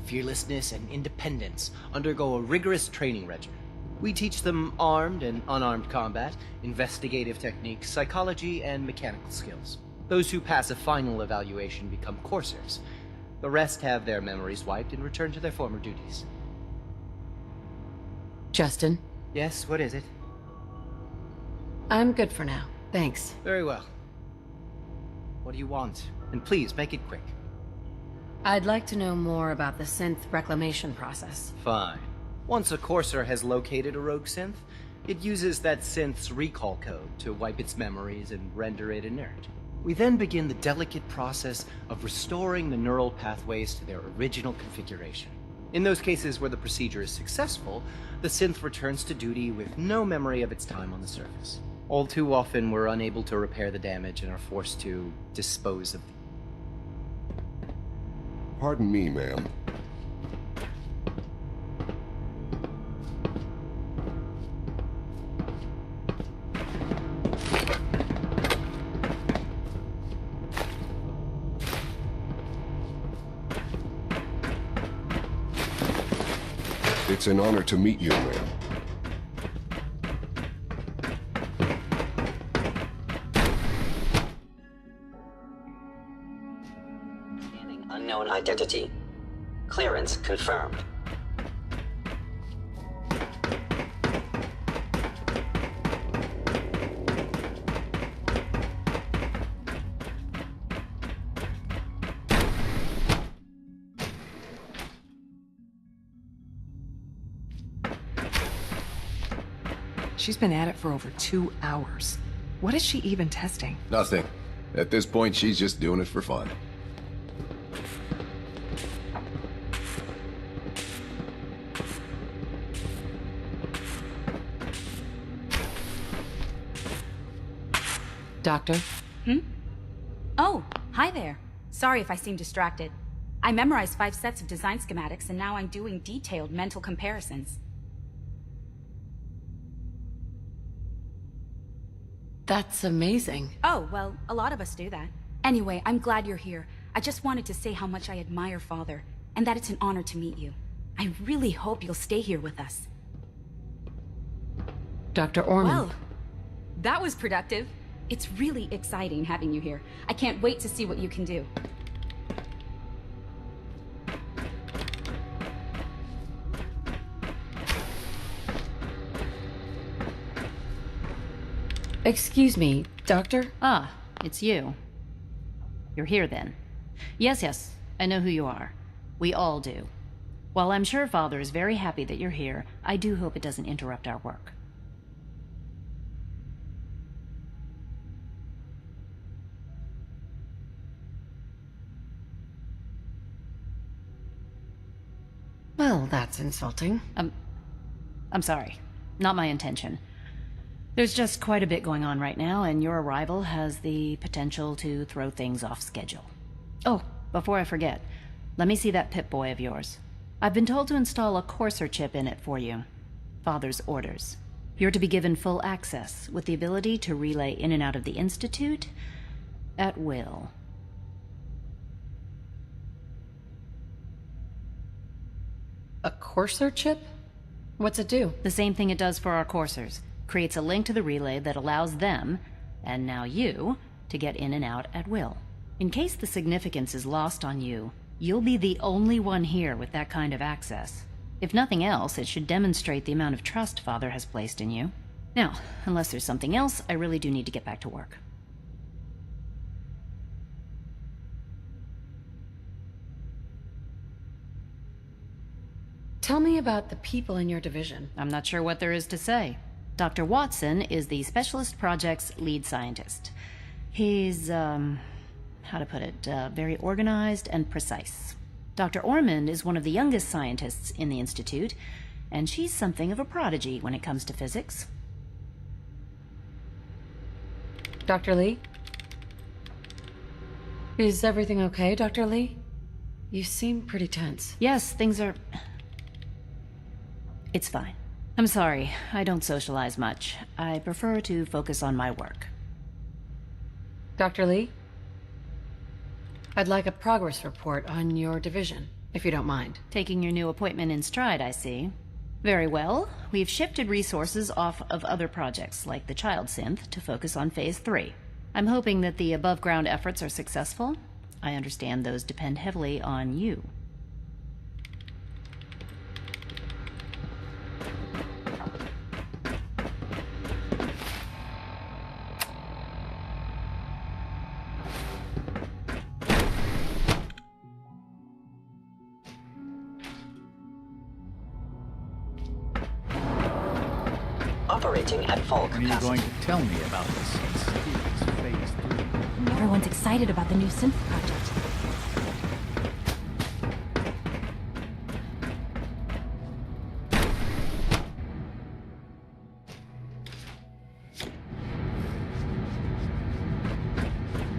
fearlessness, and independence undergo a rigorous training regimen. We teach them armed and unarmed combat, investigative techniques, psychology, and mechanical skills. Those who pass a final evaluation become coursers. The rest have their memories wiped and return to their former duties. Justin? Yes, what is it? I'm good for now. Thanks. Very well. What do you want? And please, make it quick. I'd like to know more about the synth reclamation process. Fine. Once a Courser has located a rogue synth, it uses that synth's recall code to wipe its memories and render it inert. We then begin the delicate process of restoring the neural pathways to their original configuration. In those cases where the procedure is successful, the synth returns to duty with no memory of its time on the surface. All too often, we're unable to repair the damage and are forced to dispose of the... Pardon me, ma'am. It's an honor to meet you, ma'am. unknown identity. Clearance confirmed. She's been at it for over 2 hours. What is she even testing? Nothing. At this point, she's just doing it for fun. Doctor? Oh, hi there. Sorry if I seem distracted. I memorized 5 sets of design schematics and now I'm doing detailed mental comparisons. That's amazing. Oh, well, a lot of us do that. Anyway, I'm glad you're here. I just wanted to say how much I admire Father, and that it's an honor to meet you. I really hope you'll stay here with us. Dr. Orman. Well, that was productive. It's really exciting having you here. I can't wait to see what you can do. Excuse me, Doctor? Ah, it's you. You're here then. Yes, I know who you are. We all do. While I'm sure Father is very happy that you're here, I do hope it doesn't interrupt our work. Well, that's insulting. I'm sorry. Not my intention. There's just quite a bit going on right now, and your arrival has the potential to throw things off schedule. Oh, before I forget, let me see that Pip-Boy of yours. I've been told to install a courser chip in it for you. Father's orders. You're to be given full access, with the ability to relay in and out of the Institute at will. A courser chip? What's it do? The same thing it does for our coursers. Creates a link to the relay that allows them, and now you, to get in and out at will. In case the significance is lost on you, you'll be the only one here with that kind of access. If nothing else, it should demonstrate the amount of trust Father has placed in you. Now, unless there's something else, I really do need to get back to work. Tell me about the people in your division. I'm not sure what there is to say. Dr. Watson is the Specialist Project's lead scientist. He's, how to put it, very organized and precise. Dr. Orman is one of the youngest scientists in the Institute, and she's something of a prodigy when it comes to physics. Dr. Lee? Is everything okay, Dr. Lee? You seem pretty tense. Yes, things are... It's fine. I'm sorry, I don't socialize much. I prefer to focus on my work. Dr. Lee? I'd like a progress report on your division, if you don't mind. Taking your new appointment in stride, I see. Very well. We've shifted resources off of other projects, like the child synth, to focus on Phase 3. I'm hoping that the above-ground efforts are successful. I understand those depend heavily on you. Operating at full capacity. When are you going to tell me about this? Phase 3. Everyone's excited about the new synth project.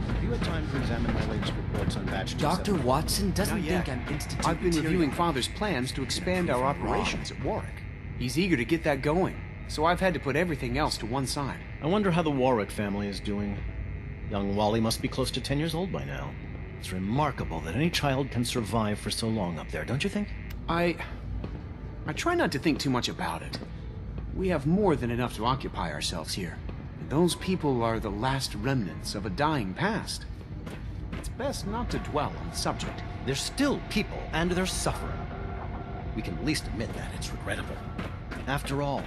Have you had time to examine my latest reports on batch 2? Dr. Watson doesn't think I'm institute I've been material. reviewing Father's plans to expand our operations at Warwick. He's eager to get that going, so I've had to put everything else to one side. I wonder how the Warwick family is doing. Young Wally must be close to 10 years old by now. It's remarkable that any child can survive for so long up there, don't you think? I try not to think too much about it. We have more than enough to occupy ourselves here. And those people are the last remnants of a dying past. It's best not to dwell on the subject. They're still people, and they're suffering. We can at least admit that it's regrettable. After all,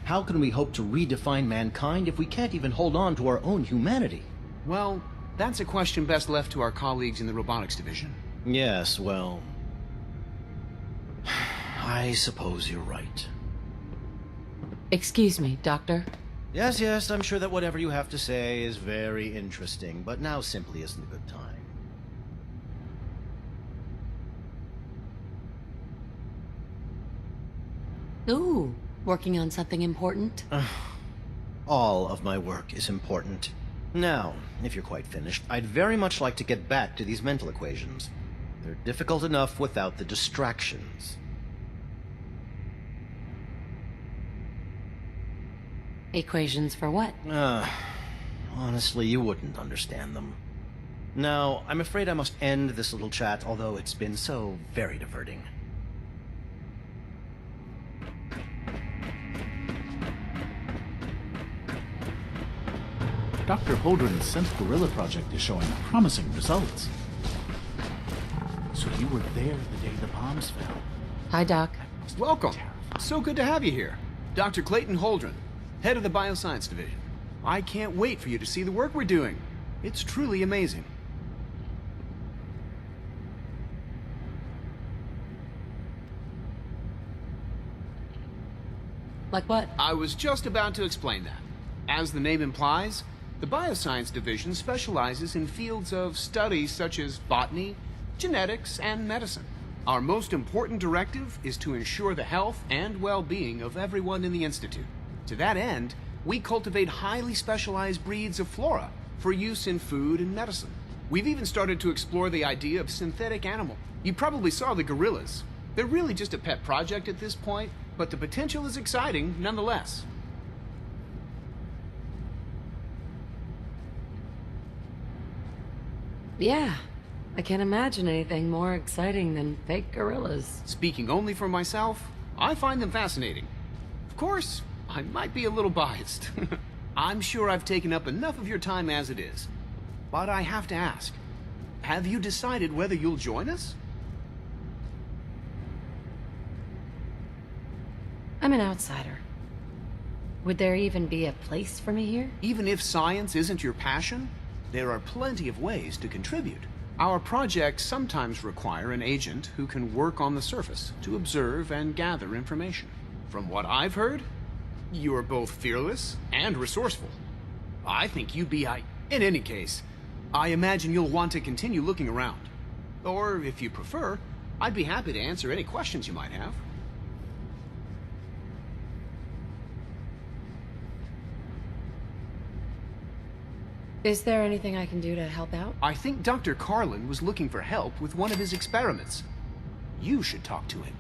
how can we hope to redefine mankind if we can't even hold on to our own humanity? Well, that's a question best left to our colleagues in the robotics division. Yes, well... I suppose you're right. Excuse me, Doctor. Yes, I'm sure that whatever you have to say is very interesting, but now simply isn't a good time. Ooh, working on something important? All of my work is important. Now, if you're quite finished, I'd very much like to get back to these mental equations. They're difficult enough without the distractions. Equations for what? Honestly, you wouldn't understand them. Now, I'm afraid I must end this little chat, although it's been so very diverting. Dr. Holdren's synth gorilla project is showing promising results. So you were there the day the bombs fell. Hi, Doc. Welcome. So good to have you here. Dr. Clayton Holdren, head of the Bioscience Division. I can't wait for you to see the work we're doing. It's truly amazing. Like what? I was just about to explain that. As the name implies, the Bioscience Division specializes in fields of study such as botany, genetics, and medicine. Our most important directive is to ensure the health and well-being of everyone in the Institute. To that end, we cultivate highly specialized breeds of flora for use in food and medicine. We've even started to explore the idea of synthetic animal. You probably saw the gorillas. They're really just a pet project at this point, but the potential is exciting nonetheless. Yeah, I can't imagine anything more exciting than fake gorillas. Speaking only for myself, I find them fascinating. Of course, I might be a little biased. I'm sure I've taken up enough of your time as it is. But I have to ask, have you decided whether you'll join us? I'm an outsider. Would there even be a place for me here? Even if science isn't your passion, there are plenty of ways to contribute. Our projects sometimes require an agent who can work on the surface to observe and gather information. From what I've heard, you're both fearless and resourceful. I think you'd be in any case, I imagine you'll want to continue looking around. Or, if you prefer, I'd be happy to answer any questions you might have. Is there anything I can do to help out? I think Dr. Carlin was looking for help with one of his experiments. You should talk to him.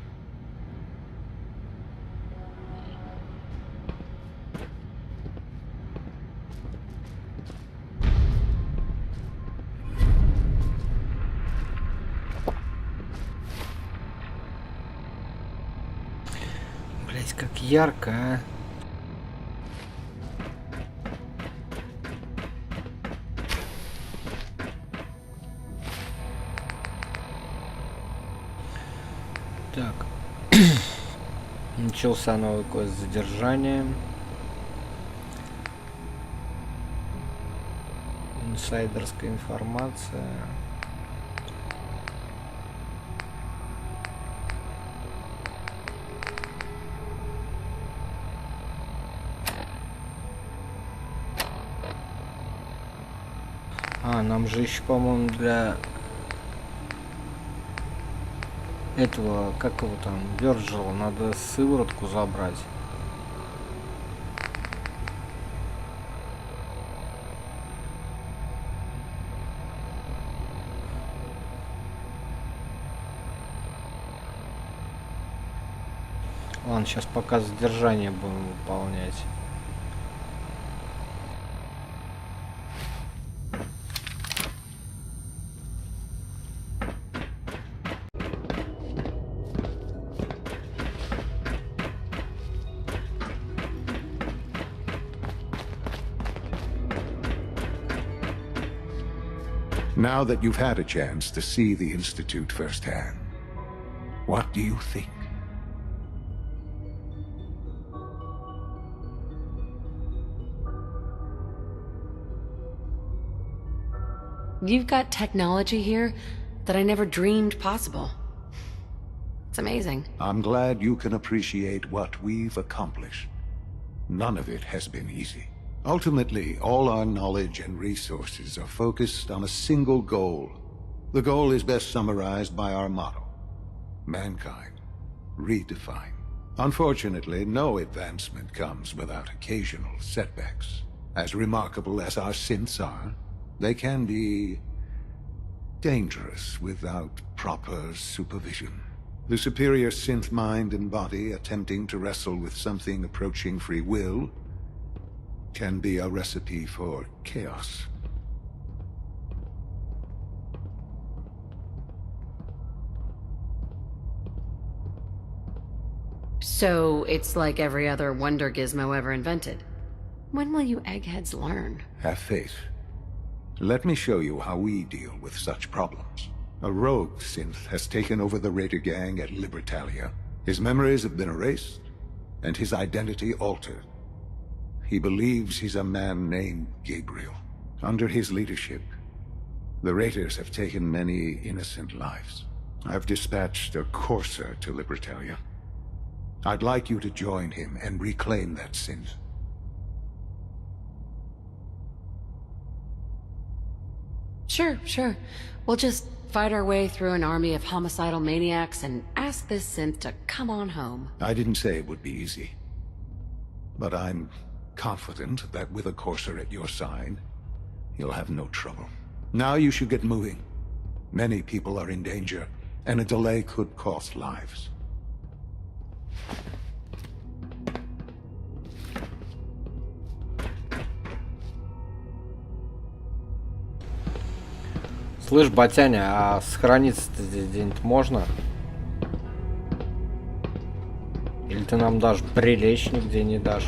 Блять, как ярко, а. Так. Начался новый квест задержания. Инсайдерская информация. Нам же еще, по-моему, для этого, как его там, Virgil, надо сыворотку забрать. Ладно, сейчас пока задержание будем выполнять. Now that you've had a chance to see the Institute firsthand, what do you think? You've got technology here that I never dreamed possible. It's amazing. I'm glad you can appreciate what we've accomplished. None of it has been easy. Ultimately, all our knowledge and resources are focused on a single goal. The goal is best summarized by our motto: mankind, redefined. Unfortunately, no advancement comes without occasional setbacks. As remarkable as our synths are, they can be dangerous without proper supervision. The superior synth mind and body attempting to wrestle with something approaching free will can be a recipe for chaos. So it's like every other wonder gizmo ever invented. When will you eggheads learn? Have faith. Let me show you how we deal with such problems. A rogue synth has taken over the raider gang at Libertalia. His memories have been erased, and his identity altered. He believes he's a man named Gabriel. Under his leadership, the raiders have taken many innocent lives. I've dispatched a courser to Libertalia. I'd like you to join him and reclaim that synth. Sure. We'll just fight our way through an army of homicidal maniacs and ask this synth to come on home. I didn't say it would be easy. But I'm confident that with a courser at your side, you'll have no trouble. Now you should get moving. Many people are in danger, and a delay could cost lives. Слышь, батяня, а сохраниться-то здесь где-нибудь можно? Или ты нам даже прилечь нигде не дашь?